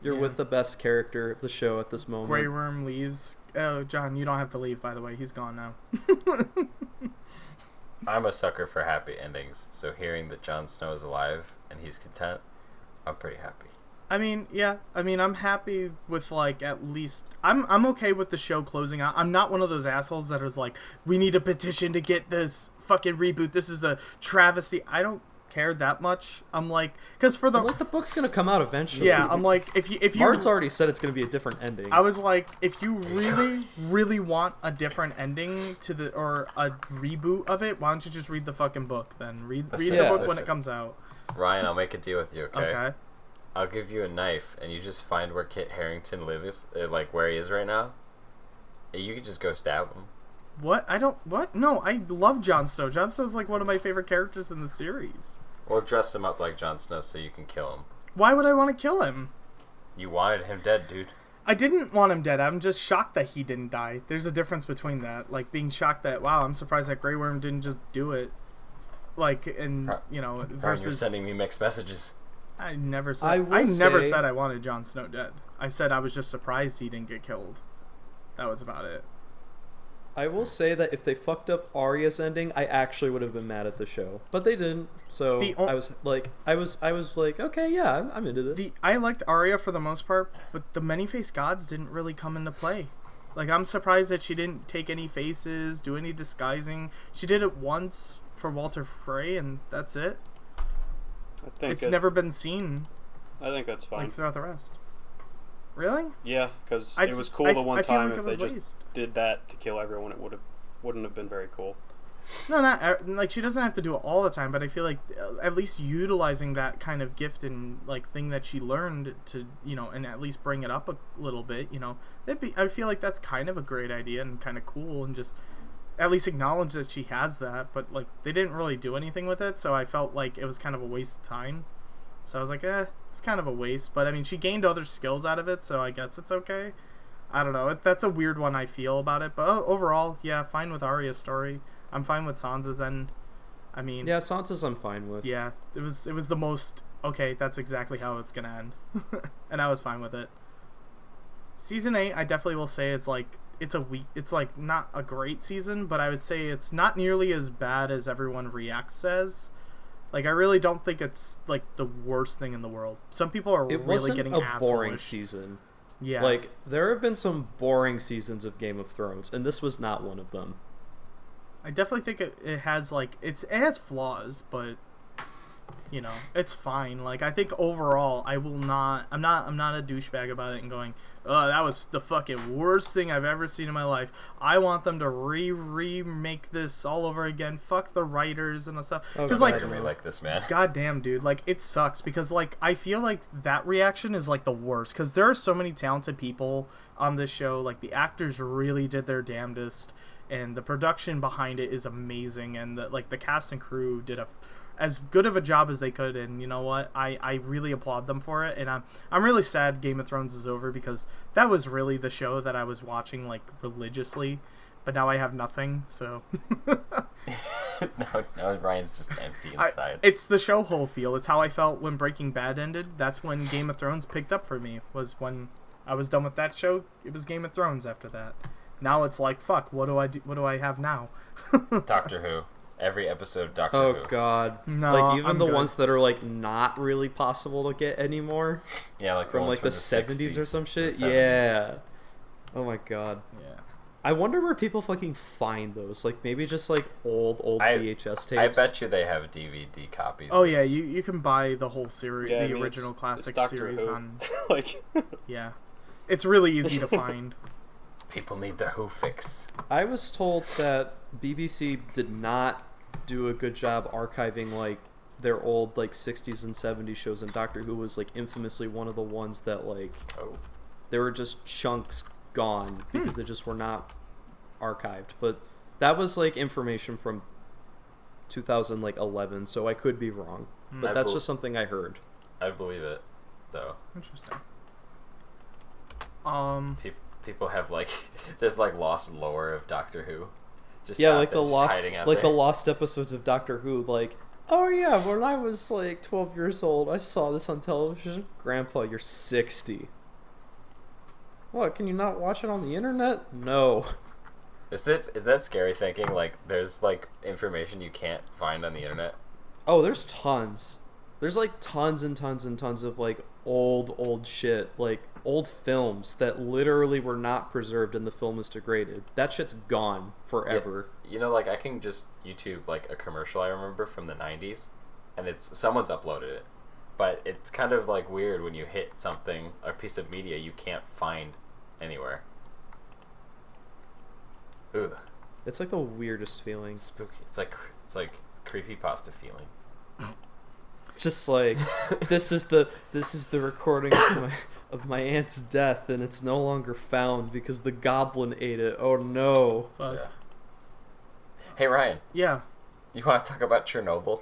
You're with the best character of the show at this moment. Grey Worm leaves. Oh, John, you don't have to leave, by the way. He's gone now. I'm a sucker for happy endings, so hearing that Jon Snow is alive and he's content, I'm pretty happy. I mean, yeah. I mean, I'm happy with, like, at least... I'm okay with the show closing out. I'm not one of those assholes that is like, we need a petition to get this fucking reboot. This is a travesty. I don't care that much. I'm like... Because for the... Like, the book's gonna come out eventually. Yeah, I'm like, if you... Mart's already said it's gonna be a different ending. I was like, if you really, really want a different ending to or a reboot of it, why don't you just read the fucking book then? Read the book when it comes out. Ryan, I'll make a deal with you, okay? Okay. I'll give you a knife, and you just find where Kit Harington lives, like where he is right now. You could just go stab him. What? I don't. What? No, I love Jon Snow. Jon Snow's like one of my favorite characters in the series. Well, dress him up like Jon Snow so you can kill him. Why would I want to kill him? You wanted him dead, dude. I didn't want him dead. I'm just shocked that he didn't die. There's a difference between that. Like, being shocked that, wow, I'm surprised that Grey Worm didn't just do it. Like, and, you know, versus... You're sending me mixed messages. I never said... I never said I wanted Jon Snow dead. I said I was just surprised he didn't get killed. That was about it. I will say that if they fucked up Arya's ending, I actually would have been mad at the show, but they didn't. So I was like, okay, yeah, I'm into this. I liked Arya for the most part, but the many-faced gods didn't really come into play. Like, I'm surprised that she didn't take any faces, do any disguising. She did it once for Walter Frey, and that's it. It's never been seen. I think that's fine. Like, throughout the rest. Really? Yeah, because it was cool the one time if they just did that to kill everyone, it wouldn't have been very cool. No, not like she doesn't have to do it all the time, but I feel like at least utilizing that kind of gift and like thing that she learned to, you know, and at least bring it up a little bit, you know, I feel like that's kind of a great idea and kind of cool, and just at least acknowledge that she has that. But like they didn't really do anything with it, so I felt like it was kind of a waste of time. So I was like, it's kind of a waste. But, I mean, she gained other skills out of it, so I guess it's okay. I don't know. That's a weird one I feel about it. But overall, yeah, fine with Arya's story. I'm fine with Sansa's end. I mean... Yeah, Sansa's I'm fine with. Yeah, it was the most... Okay, that's exactly how it's going to end. And I was fine with it. Season 8, I definitely will say it's like... It's like not a great season, but I would say it's not nearly as bad as everyone reacts as. Like, I really don't think it's, like, the worst thing in the world. Some people are really getting assholeish. It wasn't a boring season. Yeah. Like, there have been some boring seasons of Game of Thrones, and this was not one of them. I definitely think it has, like, it has flaws, but, you know, it's fine. Like, I think overall, I'm not a douchebag about it and going, oh, that was the fucking worst thing I've ever seen in my life. I want them to remake this all over again. Fuck the writers and the stuff. Because like this, man. Goddamn, dude. Like, it sucks because like I feel like that reaction is like the worst because there are so many talented people on this show. Like the actors really did their damnedest, and the production behind it is amazing, and the cast and crew did as good of a job as they could, and you know what? I really applaud them for it, and I'm really sad Game of Thrones is over because that was really the show that I was watching like religiously, but now I have nothing, so now Ryan's just empty inside. It's the show whole feel. It's how I felt when Breaking Bad ended. That's when Game of Thrones picked up for me, was when I was done with that show. It was Game of Thrones after that. Now it's like, fuck, what do I do? What do I have now? Doctor Who. Every episode, Doctor Who. Oh God! No, like even I'm the good. ones that are like not really possible to get anymore. Yeah, like from like the 70s or some shit. Yeah. Oh my God. Yeah. I wonder where people fucking find those. Like maybe just like old VHS tapes. I bet you they have DVD copies. Oh yeah, you can buy the whole series, Yeah, the original classic series Who. on. Like, Yeah, it's really easy to find. People need their Who fix. I was told that BBC did not do a good job archiving like their old like 60s and 70s shows, and Doctor Who was like infamously one of the ones that like there were just chunks gone because they just were not archived. But that was like information from 2011, so I could be wrong, but that's just something I heard. I believe it though. Interesting. People have like there's like lost lore of Doctor Who. Just yeah, like the lost episodes of Doctor Who. Like, oh yeah, when I was like 12 years old, I saw this on television. Grandpa, you're 60. What? Can you not watch it on the internet? No. Is that scary thinking? Like, there's like information you can't find on the internet. Oh, there's tons. There's like tons and tons and tons of like old shit, like old films that literally were not preserved and the film is degraded. That shit's gone forever. Yeah, you know, like I can just YouTube like a commercial I remember from the 90s, and someone's uploaded it, but it's kind of like weird when you hit something, a piece of media you can't find anywhere. Ugh. It's like the weirdest feeling. Spooky. It's like creepypasta feeling. Just like this is the recording of my aunt's death, and it's no longer found because the goblin ate it. Oh no! Fuck. Yeah. Hey Ryan, Yeah. you want to talk about Chernobyl?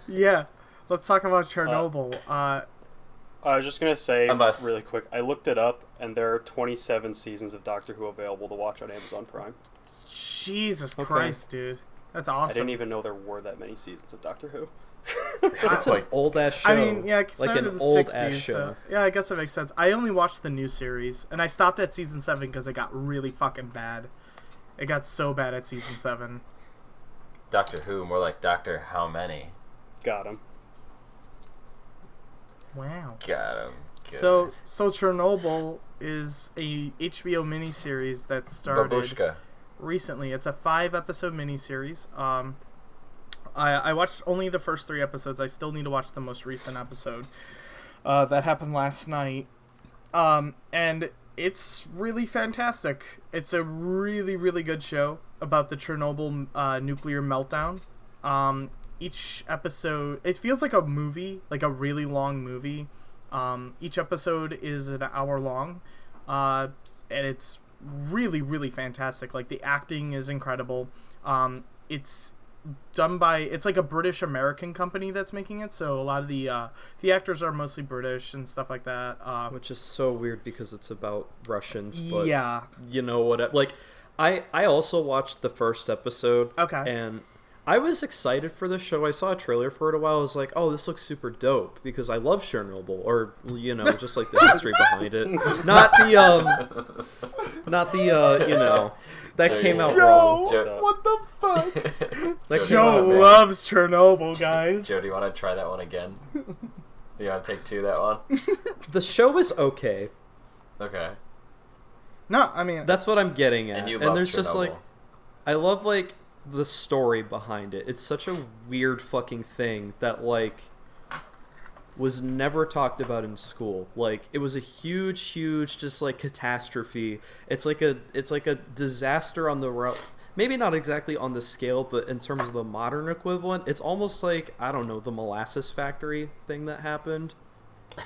Yeah. Let's talk about Chernobyl. I was just gonna say Unless- really quick. I looked it up, and there are 27 seasons of Doctor Who available to watch on Amazon Prime. Jesus Christ, dude. That's awesome. I didn't even know there were that many seasons of Doctor Who. It's an old ass show. I mean, yeah, it like started an in the old 60s, ass show. so yeah, I guess that makes sense. I only watched the new series, and I stopped at season 7 because it got really fucking bad. It got so bad at season 7. Doctor Who, more like Doctor How Many. Got him. Wow. Got him. So Chernobyl is a HBO miniseries that started Babushka. recently. It's a 5-episode miniseries. I watched only the first 3 episodes. I still need to watch the most recent episode. That happened last night. And it's really fantastic. It's a really, really good show about the Chernobyl nuclear meltdown. Each episode, it feels like a movie, like a really long movie. Each episode is an hour long. And it's really, really fantastic. Like, the acting is incredible. It's done by, it's like a British American company that's making it, so a lot of the actors are mostly British and stuff like that, Which is so weird because it's about Russians, but yeah, you know what, like I also watched the first episode. Okay. And I was excited for the show. I saw a trailer for it a while. I was like, oh, this looks super dope because I love Chernobyl, or you know, just like the history behind it. Not the you know, that came out wrong. Joe. what the fuck? That came Joe out wrong. loves Chernobyl, guys. Joe, do you want to try that one again? You want to take 2 that one? The show is okay. Okay. No, I mean, That's what I'm getting at. And you love there's just like, Chernobyl. I love like the story behind it. It's such a weird fucking thing that like was never talked about in school. Like, it was a huge just like catastrophe. It's like a disaster on the maybe not exactly on the scale, but in terms of the modern equivalent, it's almost like, I don't know, the molasses factory thing that happened.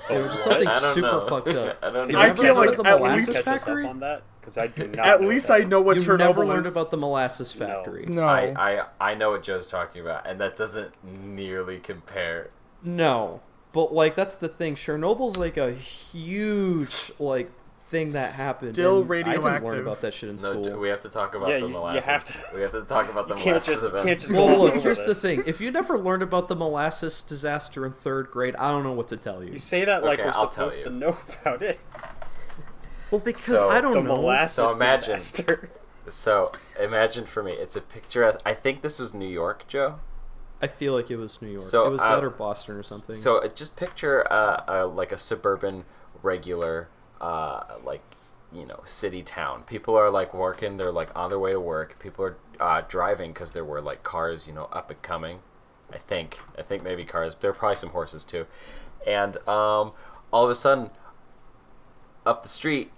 It was just something I don't super know. fucked up. I don't You know. I never feel heard like of the at molasses least- Catch us up factory? on that because I do not. at know least what I that know is. what You've Chernobyl never learned is. about the molasses factory. No. I know what Joe's talking about, and that doesn't nearly compare. No, but like that's the thing. Chernobyl's like a huge like thing that happened. Still and I didn't radioactive. learn about that shit in No, school. we have to talk about Yeah, the you molasses. have to- We have to talk about the You can't molasses just- event. can't just Well, gloss look, over here's the this. thing. If you never learned about the molasses disaster in 3rd grade, I don't know what to tell you. You say that like Okay, we're I'll tell supposed you. to know about it. Well, because So, I don't The know. molasses So imagine- disaster. So imagine for me, it's a picture. I think this was New York, Joe. I feel like it was New York. So, it was that or Boston or something. So just picture like a suburban, regular, like, you know, city town. People are like working. They're like on their way to work. People are driving because there were like cars, you know, up and coming. I think maybe cars. There are probably some horses too. And all of a sudden, up the street,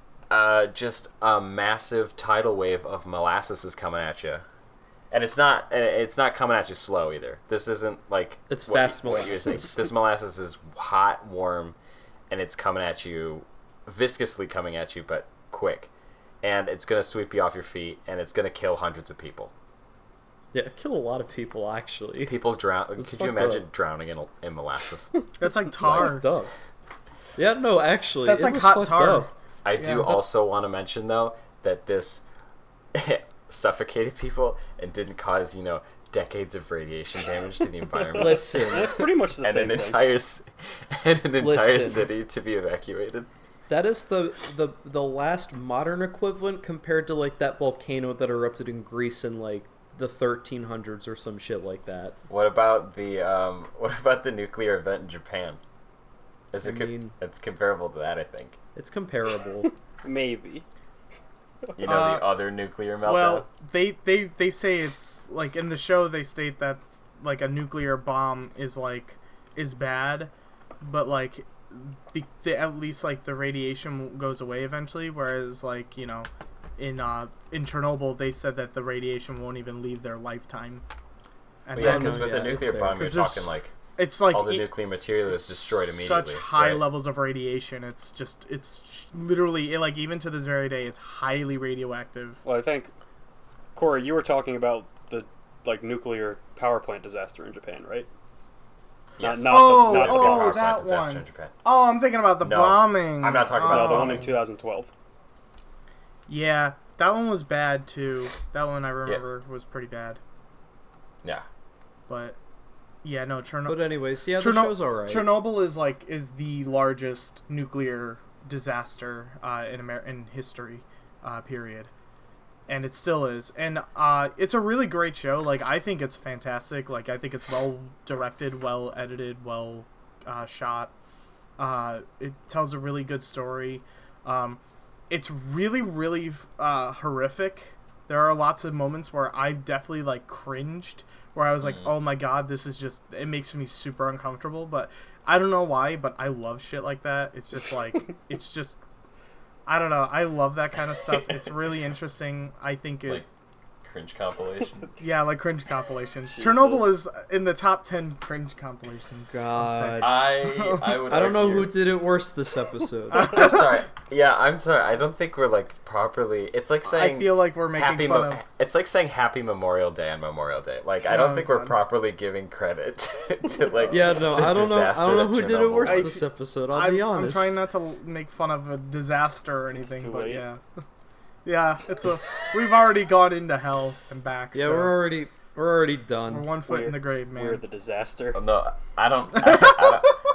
just a massive tidal wave of molasses is coming at you. And it's not coming at you slow either. This isn't like It's what fast what you think. molasses. This molasses is hot, warm, and it's coming at you, viscously coming at you, but quick. And it's gonna sweep you off your feet, and it's gonna kill hundreds of people. yeah, it killed a lot of people actually. People drown. It's Could you fucked imagine up. drowning in molasses? That's like tar. Fucked up. Yeah, no, actually, That's it like was hot fucked tar. up. I do Yeah. also want to mention though that this suffocated people and didn't cause, you know, decades of radiation damage to the environment. Listen, That's pretty much the and same an thing. entire Listen. city to be evacuated. that is the last modern equivalent compared to like that volcano that erupted in Greece in like the 1300s or some shit like that. What about the nuclear event in Japan? Is it? I mean- It's comparable to that, I think. It's comparable. Maybe. You know, the other nuclear meltdown. Well, they say it's like in the show they state that like a nuclear bomb is bad, but like at least like the radiation goes away eventually. Whereas like, you know, in Chernobyl they said that the radiation won't even leave their lifetime. And yeah, then because with yeah, a nuclear it's bomb, you're 'cause there's talking like it's like all the it- nuclear material is destroyed immediately. such high right? levels of radiation. It's literally like even to this very day it's highly radioactive. Well, I think Corey, you were talking about the nuclear power plant disaster in Japan, right? Yes. Not Oh, the power that plant disaster one. in Japan. Oh, I'm thinking about the No, bombing. I'm not talking about no, the Oh. one in 2012. Yeah, that one was bad too. That one I remember was pretty bad. Yeah. But yeah, no, But Chernobyl. anyways, yeah, the show's alright. Chernobyl is the largest nuclear disaster in history, period, and it still is. And it's a really great show. Like, I think it's fantastic. Like, I think it's well directed, well edited, well shot. It tells a really good story. It's really, really horrific. There are lots of moments where I've definitely like cringed, where I was like, oh my god, this is just, it makes me super uncomfortable. But I don't know why, but I love shit like that. It's just like, it's just, I don't know. I love that kind of stuff. It's really interesting. I think it... Like cringe compilation. Yeah, like cringe compilations. Jesus. Chernobyl is in the top 10 cringe compilations. I'll say. God. I would I don't know who argue- did it worse this episode. I'm sorry. Yeah, I'm sorry. I don't think we're like properly. It's like saying I feel like we're making happy. fun of... It's like saying Happy Memorial Day on Memorial Day. Like I don't Oh, think we're God. properly giving credit to like. Yeah, no, the I don't know. I disaster don't know that who did it Chernobyl worse was. this episode. I'll be I'm honest. trying not to make fun of a disaster or anything, too but late. yeah. Yeah, we've already gone into hell and back. Yeah, so we're already we're done. 1 foot in We're- the grave, man. We're the disaster. Oh, no, I don't.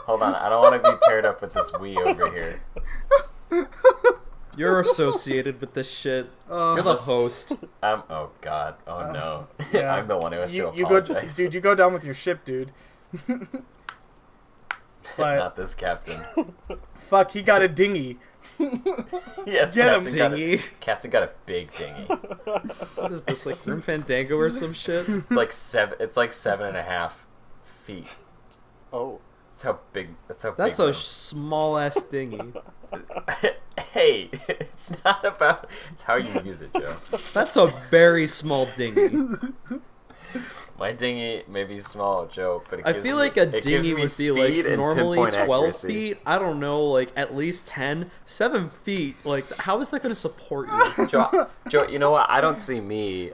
Hold on. I don't want to be paired up with this we over here. You're associated with this shit. You're the host. Oh God. Oh no. Yeah. I'm the one who has to you go, apologize. dude. You go down with your ship, dude. But Not this captain. fuck, he got a dinghy. Yeah, Get him, Captain got a- Dinghy. Captain got a big dinghy. What is this, like Grim Fandango or some shit? It's like 7.5 feet. Oh. That's how big. That's how That's big. a small ass dinghy. Hey, it's not about. It's how you use it, Joe. That's a very small dinghy. My dinghy may be small, Joe, but it I gives feel me- like a it gives dinghy me would be like speed and normally pinpoint 12 accuracy. feet. I don't know, like at least 10. 7 feet. Like, how is that going to support you? Joe, you know what? I don't see me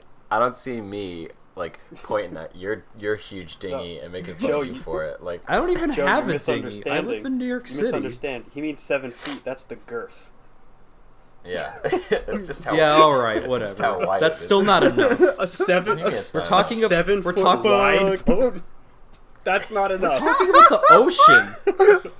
like pointing at your huge dinghy and making fun Joe, of you for it. Like I don't even Joe, have you're a dinghy. I misunderstanding. live in New York You City. misunderstand. He means 7 feet. That's the girth. yeah, that's just how. Yeah, all right, that's whatever. just how wide That's it is. still not enough. A 7. We're We're talking about 7 we're foot talking wide boat. That's not enough. talking about the ocean.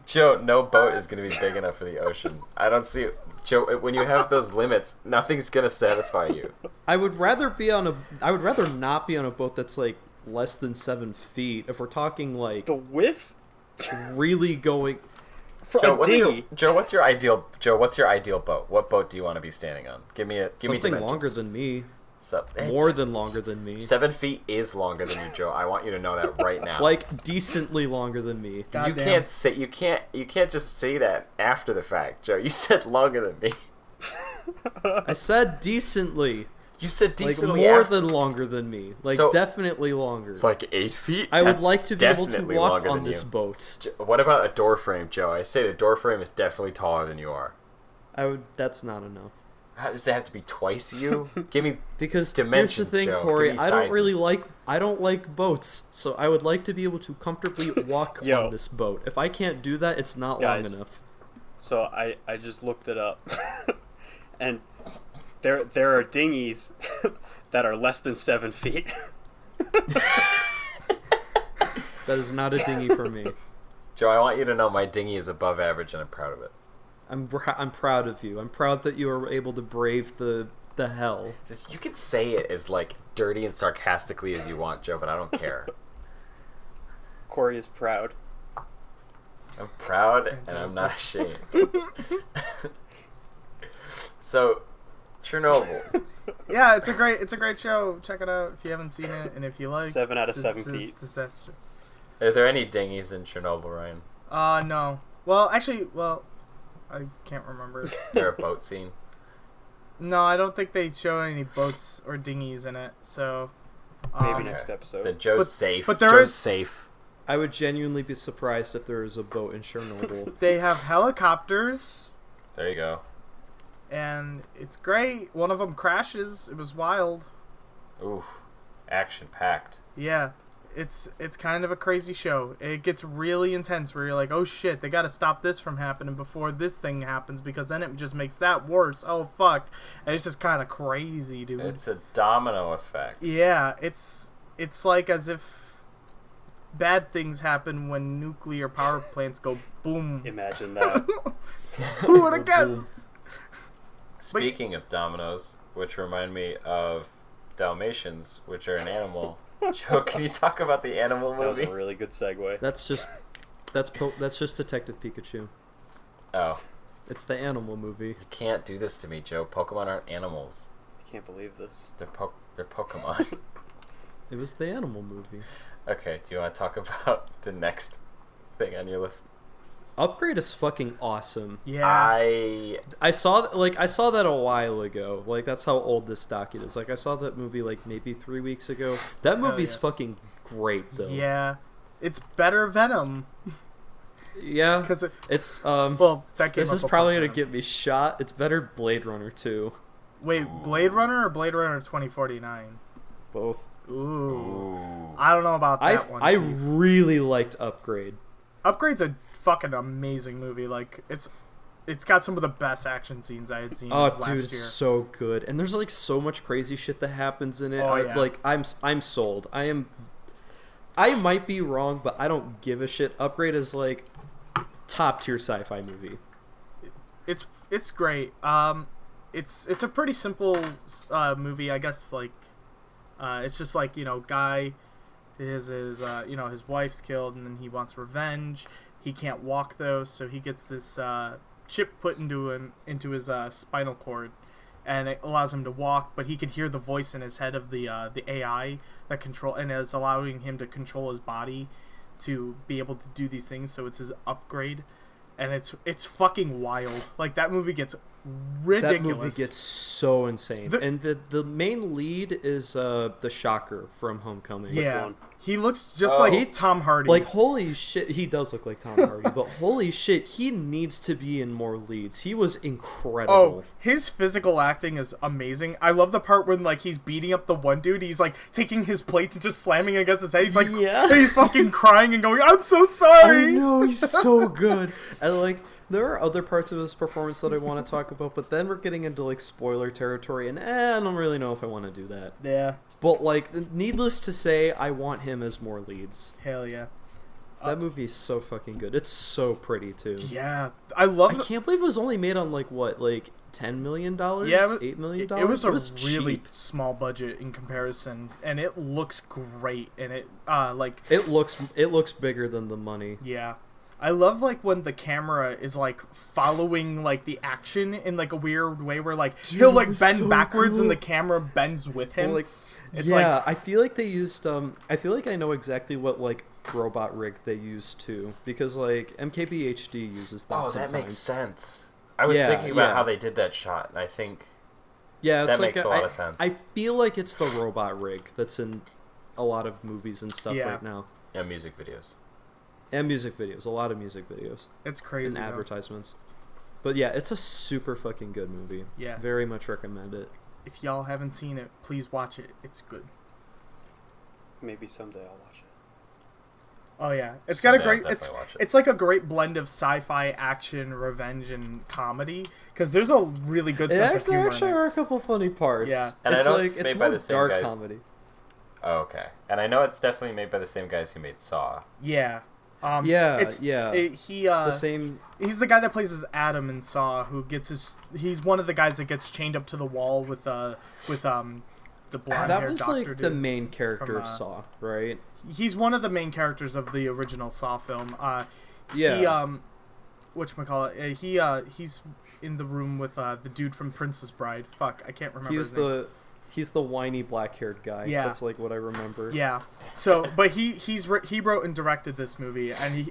Joe, no boat is going to be big enough for the ocean. I don't see Joe. When you have those limits, nothing's going to satisfy you. I would rather not be on a boat that's like less than 7 feet. If we're talking like The width really going, for Joe, a dinghy. what's your ideal boat? What boat do you want to be standing on? Give me something dimensions. longer than me, So, more than longer than me, 7 feet is longer than you, Joe. I want you to know that right now. like decently longer than me. you Goddamn. can't just say that after the fact, Joe. You said longer than me. I said decently, You said like decently more after- than longer than me, like So- definitely longer. like 8 feet. I would That's like to be able to definitely walk longer on than this you. boat. What about a door frame, Joe? I say the door frame is definitely taller than you are. That's not enough. How does it have to be twice you? Give me Because dimensions, here's the thing, Joe. Corey. Give me I sizes. don't like boats, so I would like to be able to comfortably walk Yo. on this boat. If I can't do that, it's not Guys. long enough. So I just looked it up, and there are dinghies that are less than 7 feet. That is not a dinghy for me. Joe, I want you to know my dinghy is above average, and I'm proud of it. I'm proud of you. I'm proud that you were able to brave the hell. Just, you can say it as like dirty and sarcastically as you want, Joe, but I don't care. Corey is proud. I'm proud and I'm not ashamed. So, Chernobyl. Yeah, it's a great show. Check it out if you haven't seen it, and if you like. 7 out of 7 feet. Disaster. Are there any dinghies in Chernobyl, Ryan? No. Well, actually, I can't remember. Is there a boat scene? No, I don't think they show any boats or dinghies in it. So. Maybe next episode. Then Joe's But- safe. but there Joe's is- safe. I would genuinely be surprised if there is a boat in Chernobyl. They have helicopters. There you go. and it's great. One of them crashes. It was wild. Oof, action packed. Yeah, it's kind of a crazy show. It gets really intense where you're like, oh shit, they got to stop this from happening before this thing happens, because then it just makes that worse. Oh fuck, and it's just kind of crazy, dude. It's a domino effect. Yeah, it's like as if bad things happen when nuclear power plants go boom. Imagine that. Who would have guessed? Speaking of dominoes, which remind me of Dalmatians, which are an animal. Joe, can you talk about the animal movie? That was a really good segue. That's just Detective Pikachu. Oh, It's the animal movie. you can't do this to me, Joe. Pokemon aren't animals. I can't believe this. They're Pokemon. It was the animal movie. Okay, do you want to talk about the next thing on your list? Upgrade is fucking awesome. Yeah. I saw that a while ago. Like, that's how old this docket is. Like, I saw that movie like maybe 3 weeks ago. That movie's fucking great though. Yeah. It's better Venom. Yeah. Because It's well, that came this up is before probably gonna Venom. get me shot. It's better Blade Runner 2. Wait, Blade Runner or Blade Runner 2049? Both. Ooh. Ooh. I don't know about that one. I Chief. really liked Upgrade. Upgrade's a fucking amazing movie. Like it's got some of the best action scenes I had seen Oh, last dude, year. it's so good. And there's like so much crazy shit that happens in it. Oh, yeah. I'm sold. I might be wrong, but I don't give a shit. Upgrade is like top tier sci-fi movie. It's great. It's a pretty simple movie, I guess. Like, it's just like, guy, his wife's killed, and then he wants revenge. He can't walk though, so he gets this chip put into his spinal cord, and it allows him to walk. But he can hear the voice in his head of the AI that and is allowing him to control his body to be able to do these things. So it's his upgrade. And it's fucking wild. Like, that movie gets ridiculous. That movie gets so insane. And the main lead is the Shocker from Homecoming. Yeah. one? He looks just like Tom Hardy. Like, holy shit, he does look like Tom Hardy, but holy shit, he needs to be in more leads. He was incredible. Oh, his physical acting is amazing. I love the part when, like, he's beating up the one dude. He's, like, taking his plates and just slamming it against his head. He's, like, he's fucking crying and going, I'm so sorry. I know, he's so good. And, like, there are other parts of his performance that I want to talk about, but then we're getting into, like, spoiler territory, and I don't really know if I want to do that. Yeah. But, like, needless to say, I want him as more leads. Hell yeah. That movie is so fucking good. It's so pretty, too. Yeah. I love I can't believe it was only made on, like, what, like, $10 million? Yeah, $8 million? It was a really cheap. small budget in comparison, and it looks great. And it It looks bigger than the money. yeah. I love, like, when the camera is, like, following, like, the action in, like, a weird way where, like, he'll, like, bend so backwards cool. and the camera bends with him. Well, like, it's yeah, like, I feel like they used I feel like I know exactly what, like, robot rig they used too, because, like, MKBHD uses that sometimes. That makes sense. I was thinking about how they did that shot, and I think it's that like makes a lot of sense. I feel like it's the robot rig that's in a lot of movies and stuff right now. Yeah, music videos. And music videos, a lot of music videos. it's crazy. And though. advertisements. But yeah, it's a super fucking good movie. Yeah. Very much recommend it. If y'all haven't seen it, please watch it. It's good. Maybe someday I'll watch it. Oh yeah, it's got a Someday great. I'll It's definitely watch it. it's like a great blend of sci-fi, action, revenge, and comedy. Because there's a really good sense of There humor. actually in it. are a couple funny parts. Yeah. And I it's know like it's it's made by more the same dark guy. comedy. Oh, okay. And I know it's definitely made by the same guys who made Saw. Yeah. The same. He's the guy that plays as Adam in Saw, who gets his. He's one of the guys that gets chained up to the wall with the blonde That haired was doctor like dude. the main character from, of Saw, right? He's one of the main characters of the original Saw film. Yeah. He's in the room with the dude from Princess Bride. Fuck, I can't remember his name. He's the whiny black-haired guy. Yeah. That's like what I remember. Yeah. So, but he wrote and directed this movie, and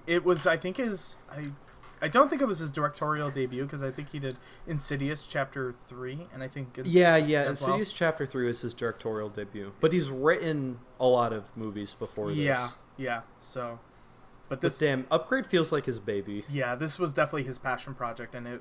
I don't think it was his directorial debut, because I think he did Insidious Chapter 3, and I think Insidious Chapter 3 was his directorial debut, but he's written a lot of movies before this. Yeah. So, But this, damn, Upgrade feels like his baby. yeah, this was definitely his passion project, and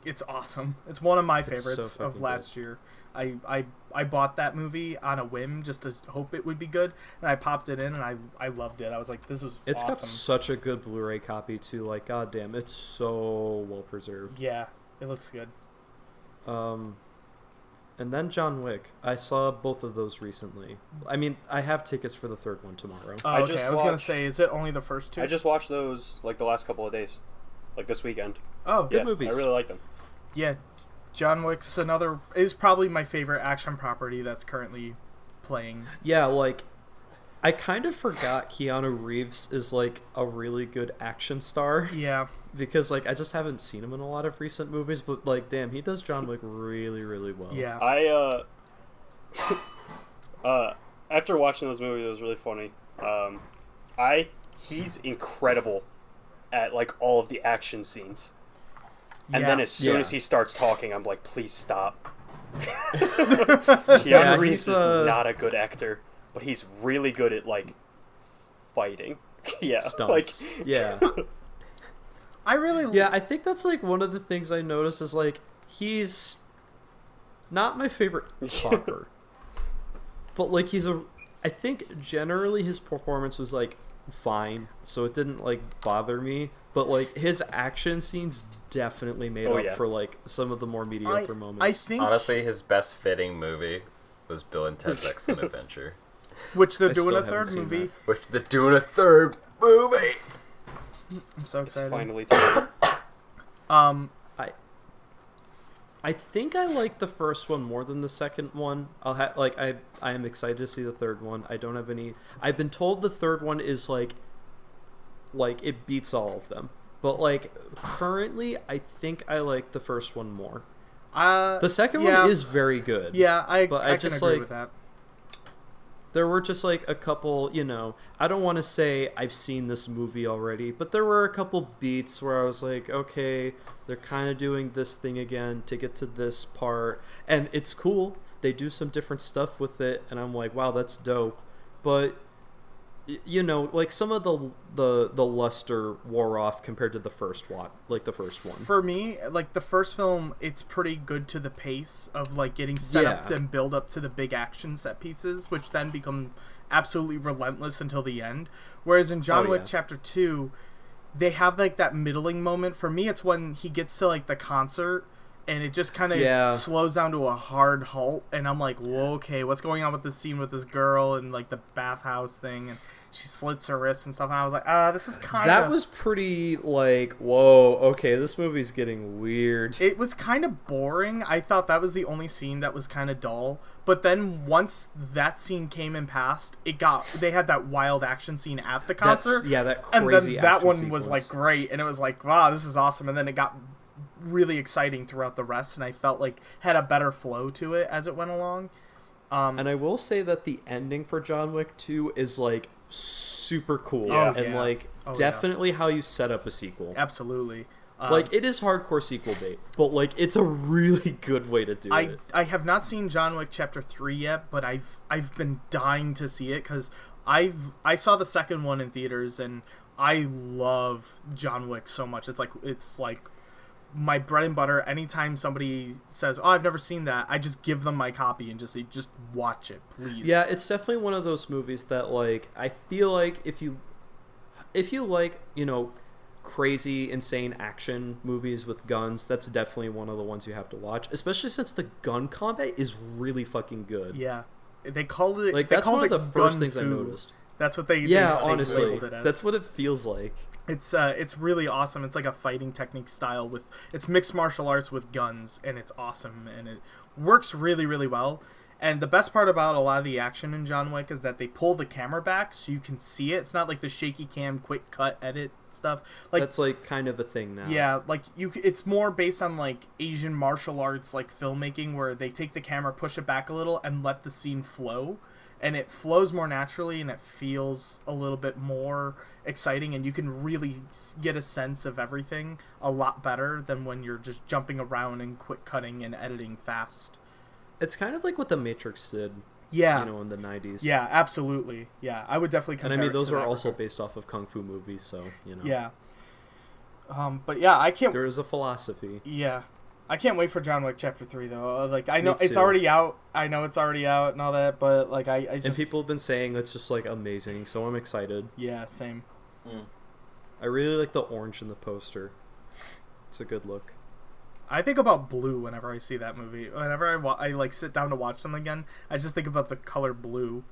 it's awesome. It's one of my favorites so of fucking last year. I bought that movie on a whim just to hope it would be good, and I popped it in, and I loved it. I was like, this was It's got awesome. such a good Blu-ray copy too. Like, goddamn, it's so well preserved. Yeah, it looks good. And then John Wick. I saw both of those recently. I mean, I have tickets for the third one tomorrow. Oh, I okay, just I was gonna watched- say, is it only the first two? I just watched those like the last couple of days, like this weekend. Oh, Good Yeah, movies. I really like them. yeah. John Wick's is probably my favorite action property that's currently playing. Yeah, like, I kind of forgot Keanu Reeves is like a really good action star Yeah, because like I just haven't seen him in a lot of recent movies, but like, damn, he does John Wick really, really well. yeah. After watching those movies, it was really funny. He's incredible at like all of the action scenes. And Yeah. then as soon Yeah. as he starts talking, I'm like, please stop. Keanu Yeah, Reeves he's, is not a good actor, but he's really good at like fighting. Yeah, Stunts. like Yeah. I really Yeah, I think that's like one of the things I noticed is like he's not my favorite talker. But like I think generally his performance was like fine, so it didn't like bother me, but like his action scenes definitely made Oh, up yeah. for like some of the more mediocre moments. I think Honestly, his best fitting movie was Bill and Ted's Excellent Adventure, which they're I doing still a haven't third seen movie. which they're doing a third movie. I'm so it's excited. finally time. I think I like the first one more than the second one. I am excited to see the third one. I don't have any. I've been told the third one is like it beats all of them. But like currently, I think I like the first one more. The second one is very good. Yeah, but I I can just agree like with that. there were just like a couple, I don't want to say I've seen this movie already, but there were a couple beats where I was like, okay, they're kind of doing this thing again to get to this part, and it's cool. They do some different stuff with it, and I'm like, wow, that's dope. But like some of the luster wore off compared to the first one, like the first one. For me, like the first film, it's pretty good to the pace of like getting set up Yeah. and build up to the big action set pieces, which then become absolutely relentless until the end. Whereas in John Oh, Wick yeah. Chapter 2, they have like that middling moment. For me, it's when he gets to like the concert and it just kind of Yeah. slows down to a hard halt, and I'm like, whoa, okay, what's going on with this scene with this girl and like the bathhouse thing, and she slits her wrists and stuff, and I was like, this is kind of... That was pretty like, whoa, okay, this movie's getting weird. It was kind of boring. I thought that was the only scene that was kind of dull. But then once that scene came and passed, they had that wild action scene at the concert. that and crazy then that action one was sequence. like great, and it was like, wow, this is awesome. And then it got really exciting throughout the rest, and I felt like had a better flow to it as it went along. And I will say that the ending for John Wick 2 is like super cool, Yeah. Oh, and yeah. like Oh, yeah. definitely how you set up a sequel. Absolutely. Like it is hardcore sequel bait, but like it's a really good way to do it. I have not seen John Wick Chapter 3 yet, but I've been dying to see it because I saw the second one in theaters, and I love John Wick so much. It's like my bread and butter. Anytime somebody says, "Oh, I've never seen that," I just give them my copy and just say, "Just watch it, please." Yeah, it's definitely one of those movies that like I feel like if you like, crazy insane action movies with guns, that's definitely one of the ones you have to watch, especially since the gun combat is really fucking good. Yeah. They called it Like they that's called one of it the first gun things I food. noticed. That's what they Yeah, they honestly, labeled it as. that's what it feels like. It's really awesome. It's like a fighting technique style it's mixed martial arts with guns, and it's awesome, and it works really, really well. And the best part about a lot of the action in John Wick is that they pull the camera back so you can see it. It's not like the shaky cam, quick cut edit stuff. Like That's like kind of a thing now. yeah, like it's more based on like Asian martial arts like filmmaking, where they take the camera, push it back a little, and let the scene flow. And it flows more naturally, and it feels a little bit more exciting, and you can really get a sense of everything a lot better than when you're just jumping around and quick cutting and editing fast. It's kind of like what The Matrix did. Yeah. You know, in the 90s. Yeah, absolutely. Yeah, I would definitely And compare I mean, it those to were that also regard. based off of kung fu movies, so, you know. Yeah. But yeah, I can't. There is a philosophy. Yeah, I can't wait for John Wick Chapter 3 though. Like I know Me it's too. already out. I know it's already out and all that, but like I just And people have been saying it's just, like, amazing, so I'm excited. Yeah, same. I really like the orange in the poster. It's a good look. I think about blue whenever I see that movie. Whenever I like sit down to watch them again, I just think about the color blue.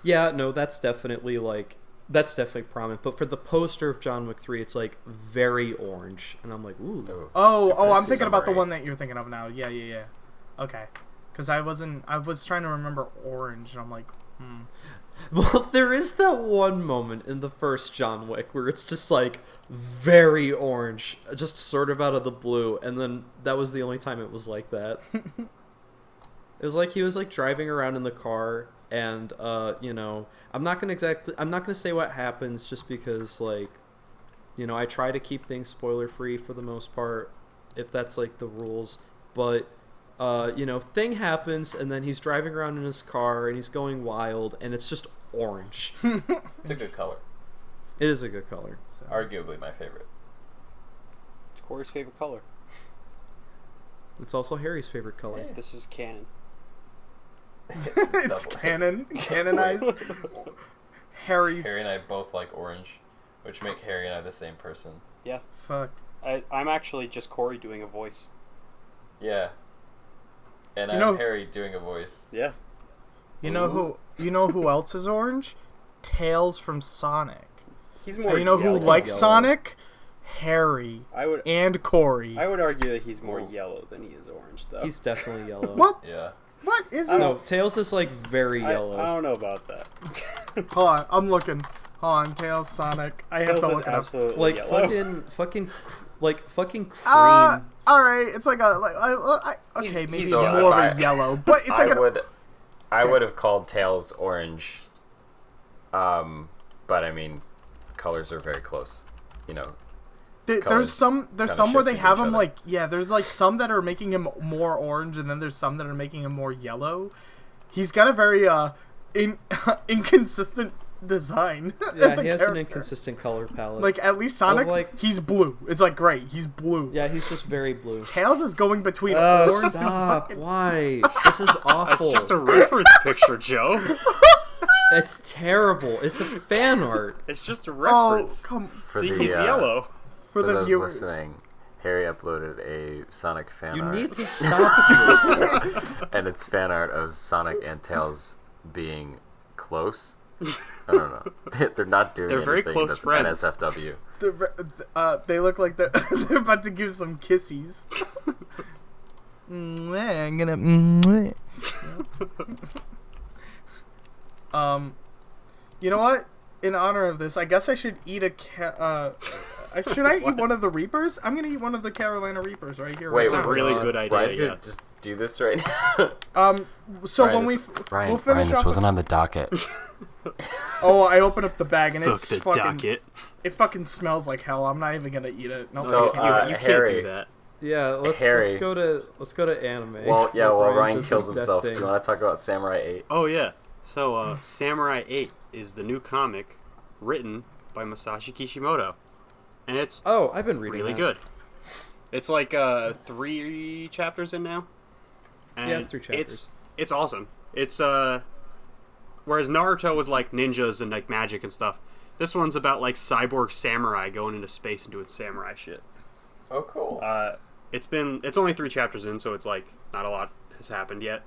Yeah, no, that's definitely prominent. But for the poster of John Wick 3, it's like very orange, and I'm like, ooh. Oh, I'm thinking about the summary. one that you're thinking of now. Yeah. Okay. Because I was trying to remember orange, and I'm like, Well, there is that one moment in the first John Wick where it's just like very orange, just sort of out of the blue, and then that was the only time it was like that. It was like he was like driving around in the car, and you know, I'm not gonna say what happens just because, like, you know, I try to keep things spoiler free for the most part, if that's like the rules, but you know, thing happens, and then he's driving around in his car, and he's going wild, and it's just orange. It's a good color. It is a good color. so. Arguably my favorite. It's Corey's favorite color. It's also Harry's favorite color. Yeah. This is canon. It's double. canon, canonized. Harry's Harry and I both like orange, which make Harry and I the same person. Yeah. fuck. I'm actually just Corey doing a voice. Yeah. And You I'm know- Harry doing a voice. Yeah. You know who else is orange? Tails from Sonic. He's more. And you know who yellow. likes Yellow. Sonic? Harry I would. and Corey. I would argue that he's more Ooh. yellow than he is orange, though. He's definitely yellow. What? Yeah. What is it? No, Tails is like very I yellow. don't know about that. Hold on, I'm looking. Hold on, Tails, Sonic. I have Tails to is look it up. absolutely Like yellow. fucking cream. All right. It's like a okay, He's- maybe he's more alright. of If a I- yellow, but it's like I would have called Tails orange. But I mean, colors are very close. You know. there's colors some kinda where they shift have each him other. like there's like some that are making him more orange, and then there's some that are making him more yellow. He's got a very inconsistent design. Yeah, as a he has an character. inconsistent color palette. Like at least Sonic, like- he's blue. It's like great, he's blue. yeah, he's just very blue. Tails is going between Oh, orange. Stop! Why? This is awful. That's just a reference picture, Joe. It's terrible. It's a fan art. It's just a Oh, reference. come For See, the, he's yellow. for For the those viewers. listening, Harry uploaded a Sonic fan You art. need to stop this. And it's fan art of Sonic and Tails being close. I don't know. They're not doing They're very anything close that's friends. NSFW. They look like they're they're about to give some kissies. I'm gonna. You know what? In honor of this, I guess I should eat a should I eat one of the Reapers? I'm gonna eat one of the Carolina Reapers right here. Wait, right now. really good idea, Ryan's yeah. gonna just do this right now. So Ryan, when Ryan, we'll finish this off. wasn't on the docket. Oh, I open up the bag and Fuck it's the fucking. docket. It fucking smells like hell. I'm not even gonna eat it. No, So, I can't. You Harry. can't do that. Yeah, let's Harry. go to anime. Well, yeah, well, Ryan does kills his himself. death Do thing. you want to talk about Samurai 8? Oh yeah. So Samurai 8 is the new comic written by Masashi Kishimoto, and it's Oh, I've been reading really that. good. It's like 3 chapters in now. And Yeah, it's 3 chapters. It's awesome. It's whereas Naruto was like ninjas and like magic and stuff. This one's about like cyborg samurai going into space and doing samurai shit. Oh, cool. It's only 3 chapters in, so it's like not a lot has happened yet.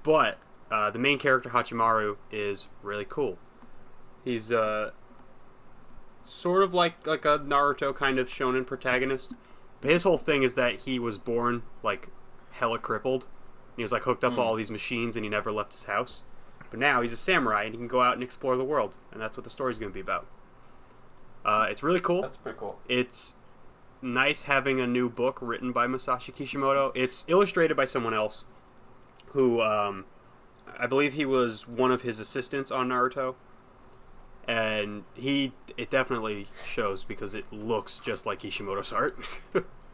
But the main character Hachimaru is really cool. He's sort of like a Naruto kind of shonen protagonist. But his whole thing is that he was born like hella crippled. And he was like hooked up to all these machines and he never left his house. But now he's a samurai and he can go out and explore the world, and that's what the story's going to be about. It's really cool. That's pretty cool. It's nice having a new book written by Masashi Kishimoto. It's illustrated by someone else who I believe he was one of his assistants on Naruto. And it definitely shows because it looks just like Kishimoto's art.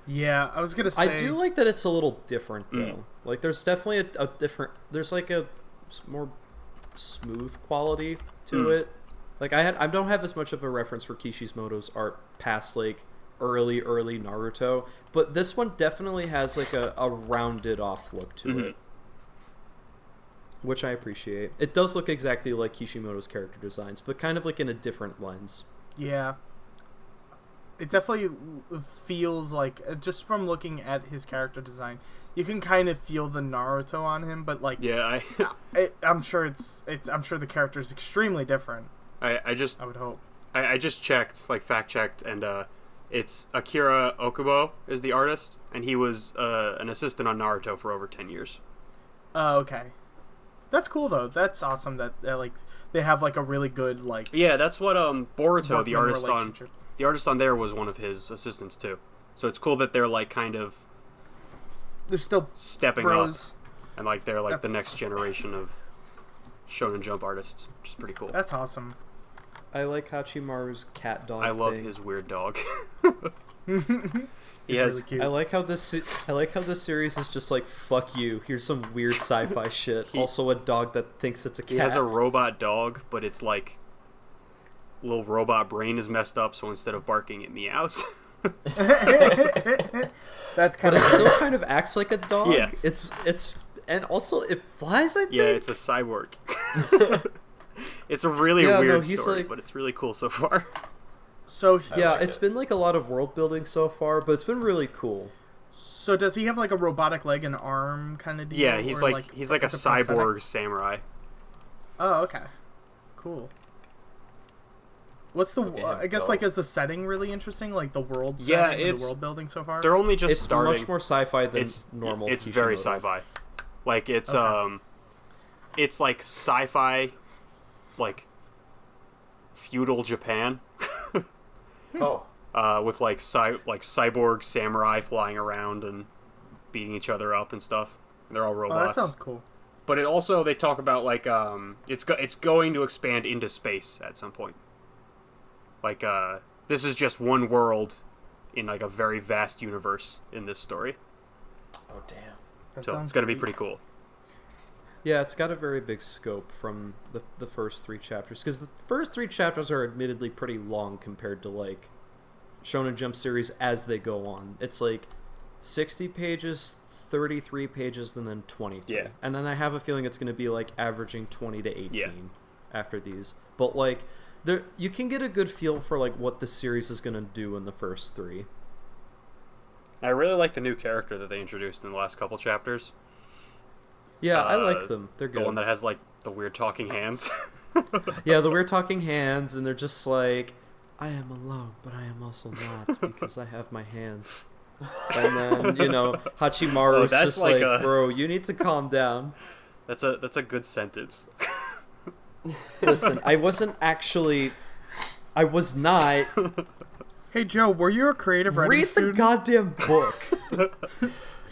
Yeah, I was gonna say. I do like that it's a little different though. Like there's definitely a different. There's like a more smooth quality to it. Like I don't have as much of a reference for Kishimoto's art past like early Naruto, but this one definitely has like a rounded off look to it, which I appreciate. It does look exactly like Kishimoto's character designs, but kind of like in a different lens. Yeah. It definitely feels like, just from looking at his character design, you can kind of feel the Naruto on him, but like, Yeah, I'm sure I'm sure the character is extremely different. I would hope. I just checked, like fact checked, and it's Akira Okubo is the artist, and he was an assistant on Naruto for over 10 years. Oh, okay. That's cool though. That's awesome that like they have like a really good like. Yeah, that's what Boruto, the workman artist on there, was one of his assistants too. So it's cool that they're like kind of They're still stepping bros. up, and like they're like the next generation of Shonen Jump artists, which is pretty cool. That's awesome. I like Hachimaru's cat dog. I love thing. his weird dog. It's really cute. I like how this series is just like, fuck you. Here's some weird sci-fi shit. Also, a dog that thinks it's a cat. He has a robot dog, but it's like little robot brain is messed up, so instead of barking, it meows. That's kind but of it still kind of acts like a dog. Yeah. It's and also it flies. I think. Yeah, it's a cyborg. It's a really weird story, like, but it's really cool so far. So yeah, like it's been like a lot of world building so far, but it's been really cool. So does he have like a robotic leg and arm kind of deal? Yeah, he's or, like he's like a is it cyborg prosthetics? samurai. Oh, okay, cool. What's the? Look at him I guess go. like is the setting really interesting? Like the world Yeah, setting and it's- the world building so far. They're only just It's starting. much more sci-fi than it's normal. It's very Kishimoto. sci-fi. Like it's Okay. it's like sci-fi, like feudal Japan. Oh. With like cyborg samurai flying around and beating each other up and stuff. And they're all Oh, robots. that sounds cool. But it also they talk about like it's going to expand into space at some point. Like this is just one world in like a very vast universe in this story. Oh damn. That So sounds it's going to be great. pretty cool. Yeah, it's got a very big scope from the first three chapters, because the first three chapters are admittedly pretty long compared to like Shonen Jump series as they go on. It's like 60 pages, 33 pages, and then 23. Yeah. And then I have a feeling it's going to be like averaging 20 to 18 Yeah. after these. But like there, you can get a good feel for like what the series is going to do in the first three. I really like the new character that they introduced in the last couple chapters. Yeah, I like them. They're The good. one that has like the weird talking hands. Yeah, the weird talking hands, and they're just like, I am alone, but I am also not, because I have my hands. And then, you know, Hachimaru's that's just like like, a- bro, you need to calm down. That's a good sentence. Listen, I was not. Hey Joe, were you a creative writing Read the student? goddamn book.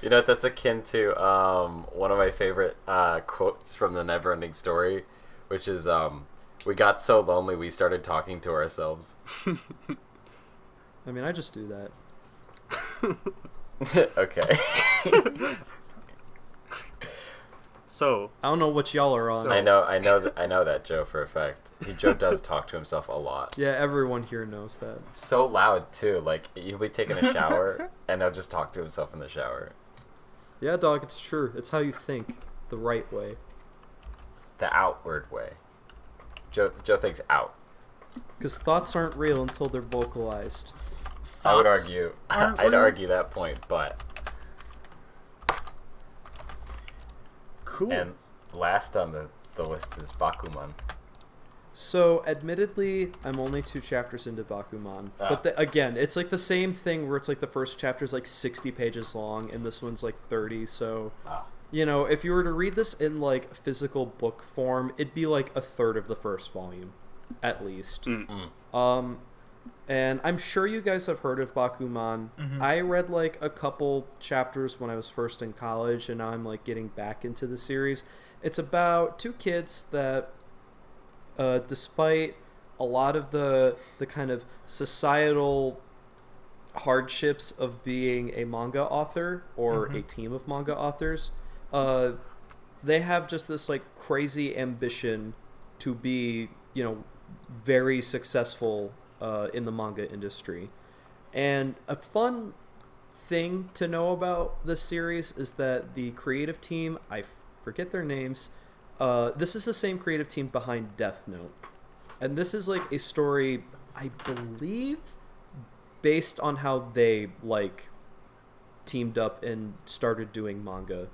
You know, that's akin to one of my favorite quotes from the Neverending Story, which is we got so lonely we started talking to ourselves. I mean, I just do that. Okay. So I don't know what y'all are on. I know that Joe for a fact. Joe does talk to himself a lot. Yeah, everyone here knows that. So loud too. Like he'll be taking a shower and he'll just talk to himself in the shower. Yeah, dog, it's true. It's how you think the right way. The outward way. Joe thinks out. Because thoughts aren't real until they're vocalized. I would Thoughts argue. aren't I'd real? argue that point, but Cool. and last on the list is Bakuman. So, admittedly, I'm only 2 chapters into Bakuman. Ah. But again, it's like the same thing where it's like the first chapter's like 60 pages long and this one's like 30. So, Ah. you know, if you were to read this in like physical book form, it'd be like a third of the first volume, at least. And I'm sure you guys have heard of Bakuman. I read like a couple chapters when I was first in college, and now I'm like getting back into the series. It's about 2 kids that, despite a lot of the kind of societal hardships of being a manga author or a team of manga authors, they have just this like crazy ambition to be, very successful in the manga industry. And a fun thing to know about this series is that the creative team, I forget their names, this is the same creative team behind Death Note. And this is like a story, I believe, based on how they like teamed up and started doing manga.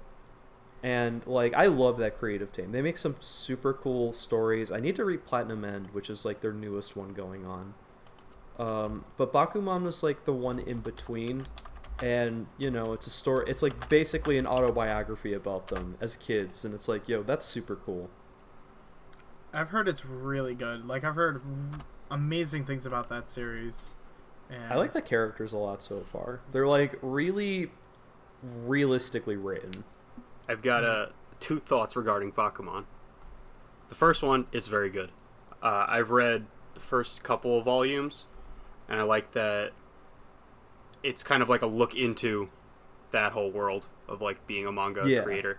And like I love that creative team. They make some super cool stories. I need to read Platinum End, which is like their newest one going on. But Bakuman was like the one in between, and it's a story. It's like basically an autobiography about them as kids, and it's like, yo, that's super cool. I've heard it's really good. Like I've heard amazing things about that series. And I like the characters a lot so far. They're like really realistically written. I've got 2 thoughts regarding Bakuman. The first one is very good. I've read the first couple of volumes, and I like that it's kind of like a look into that whole world of like being a manga creator.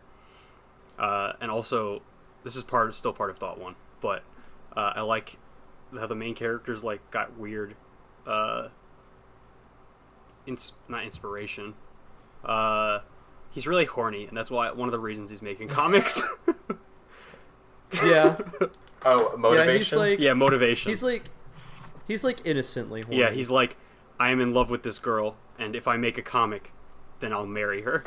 And also, this is still part of Thought 1, but I like how the main characters like got weird, not inspiration. He's really horny, and that's why one of the reasons he's making comics. Yeah. Oh, motivation? Motivation. He's like innocently horny. Yeah, he's like, I am in love with this girl, and if I make a comic, then I'll marry her.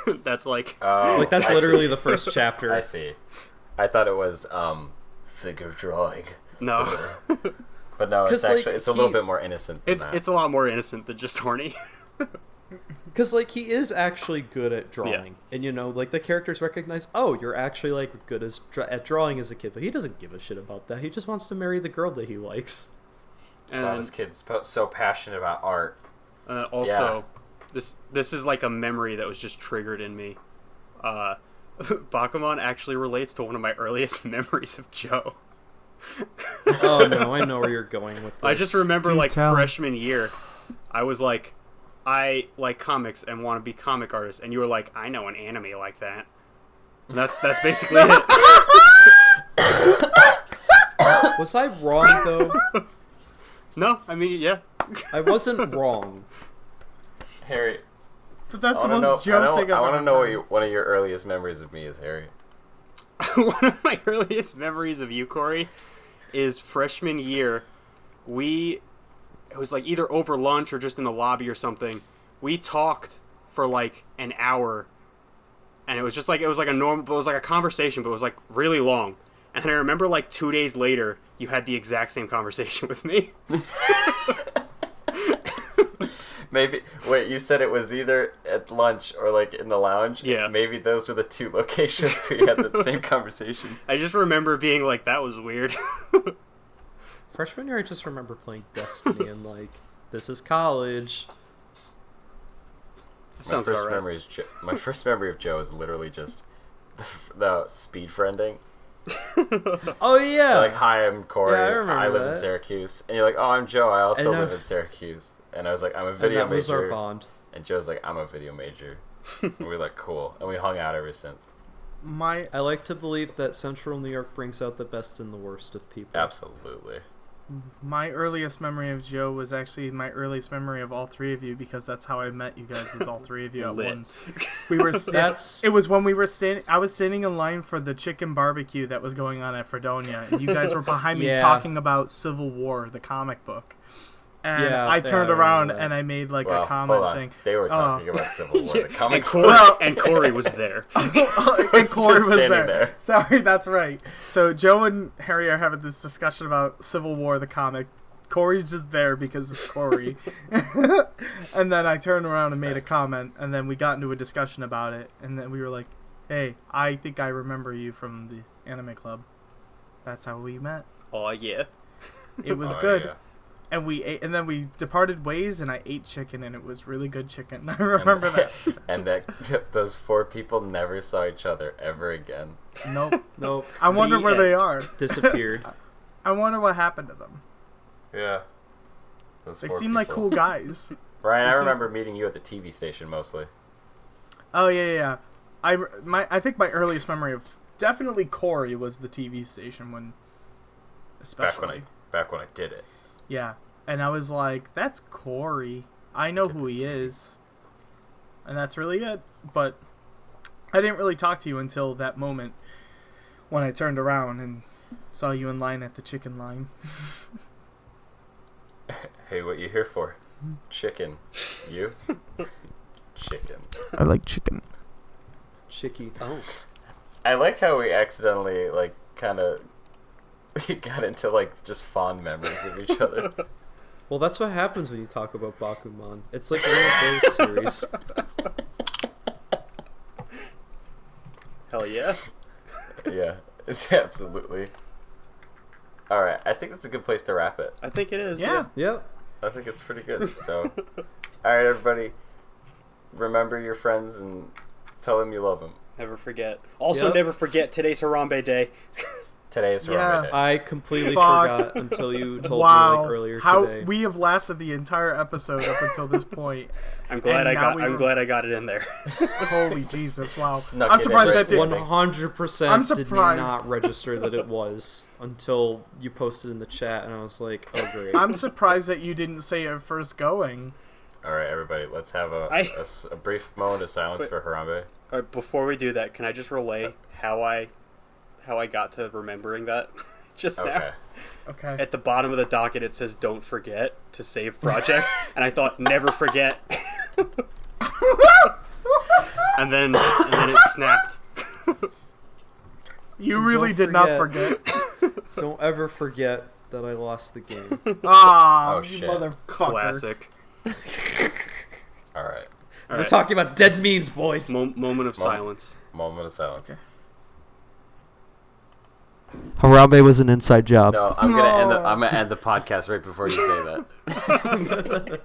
That's like... Oh, like, that's literally the first chapter. I see. I thought it was, figure drawing. No. But no, it's actually, it's a little bit more innocent than It's a lot more innocent than just horny. Because, like, he is actually good at drawing. Yeah. And, like, the characters recognize, oh, you're actually, like, good at drawing as a kid. But he doesn't give a shit about that. He just wants to marry the girl that he likes. And wow, this kid's so passionate about art. Also, this is, like, a memory that was just triggered in me. Bakuman actually relates to one of my earliest memories of Joe. Oh, no, I know where you're going with this. I just remember, freshman year, I was like... I like comics and want to be comic artist, and you were like, I know an anime like that. And that's basically it. Was I wrong though? No, I mean, yeah. I wasn't wrong. Harry, but that's the most Joe thing I've ever I want to know what one of your earliest memories of me is, Harry. One of my earliest memories of you, Corey, is freshman year. It was like either over lunch or just in the lobby or something. We talked for like an hour, and it was just like it was like a conversation, but it was like really long. And I remember like 2 days later, you had the exact same conversation with me. Maybe wait, you said it was either at lunch or like in the lounge. Yeah. Maybe those were the 2 locations we had the same conversation. I just remember being like, that was weird. Freshman year, I just remember playing Destiny and like, this is college. Sounds about right. My first memory of Joe is literally just the speed friending. Oh yeah. Like, hi, I'm Corey. Yeah, I remember I live that. in Syracuse, and you're like, oh, I'm Joe. I also I know. live in Syracuse, and I was like, I'm a video and that major. was our bond. And Joe's like, I'm a video major. And we were like, cool, and we hung out ever since. I like to believe that Central New York brings out the best and the worst of people. Absolutely. My earliest memory of Joe was actually my earliest memory of all 3 of you, because that's how I met you guys, was all 3 of you at once. We were it was when we were I was standing in line for the chicken barbecue that was going on at Fredonia, and you guys were behind me talking about Civil War, the comic book. And I turned around and I made like a comment saying they were talking about Civil War, the comic and Corey was there. And Corey was there. Sorry, that's right. So Joe and Harry are having this discussion about Civil War, the comic. Corey's just there because it's Corey. And then I turned around and made a comment, and then we got into a discussion about it, and then we were like, hey, I think I remember you from the anime club. That's how we met. Oh yeah. It was good. Yeah. And we ate, and then we departed ways, and I ate chicken, and it was really good chicken. I remember that. And those 4 people never saw each other ever again. Nope. I wonder where they are. Disappeared. I wonder what happened to them. Yeah. They seem like cool guys. Ryan, I remember meeting you at the TV station mostly. Oh, yeah. I think my earliest memory of definitely Corey was the TV station when, especially back when I did it. Yeah, and I was like, that's Corey. I know who he is, and that's really it. But I didn't really talk to you until that moment when I turned around and saw you in line at the chicken line. Hey, what you here for? Chicken. You? Chicken. I like chicken. Chicky. Oh. I like how we accidentally, like, kind of got into, like, just fond memories of each other. Well, that's what happens when you talk about Bakuman. It's like one of those series. Hell yeah. Yeah, it's absolutely. Alright, I think that's a good place to wrap it. I think it is. Yeah. Yep. I think it's pretty good. So, alright, everybody, remember your friends and tell them you love them. Never forget. Also, Yep. never forget today's Harambe Day. Today is Yeah. Harambe Day. I completely Fuck. forgot until you told me Wow, like earlier how today. we have lasted the entire episode up until this point. I'm glad And now I'm glad I got it in there. Holy Jesus! Wow, Snuck I'm it in surprised right that didn't. 100% I'm did surprised. not register that it was until you posted in the chat, and I was like, oh great. I'm surprised that you didn't say it first going. Alright, everybody, let's have a brief moment of silence Wait. for Harambe. All right, before we do that, can I just relay how I got to remembering that just Okay. now? Okay. At the bottom of the docket, it says "Don't forget to save projects," and I thought, "Never forget." and then it snapped. You really Don't did not forget. Don't ever forget that I lost the game. Ah, Oh, you shit. motherfucker. Classic. Alright, All We're right. talking about dead memes, boys. Moment of silence. moment of silence. Okay. Harambe was an inside job. No, I'm gonna end the podcast right before you say that.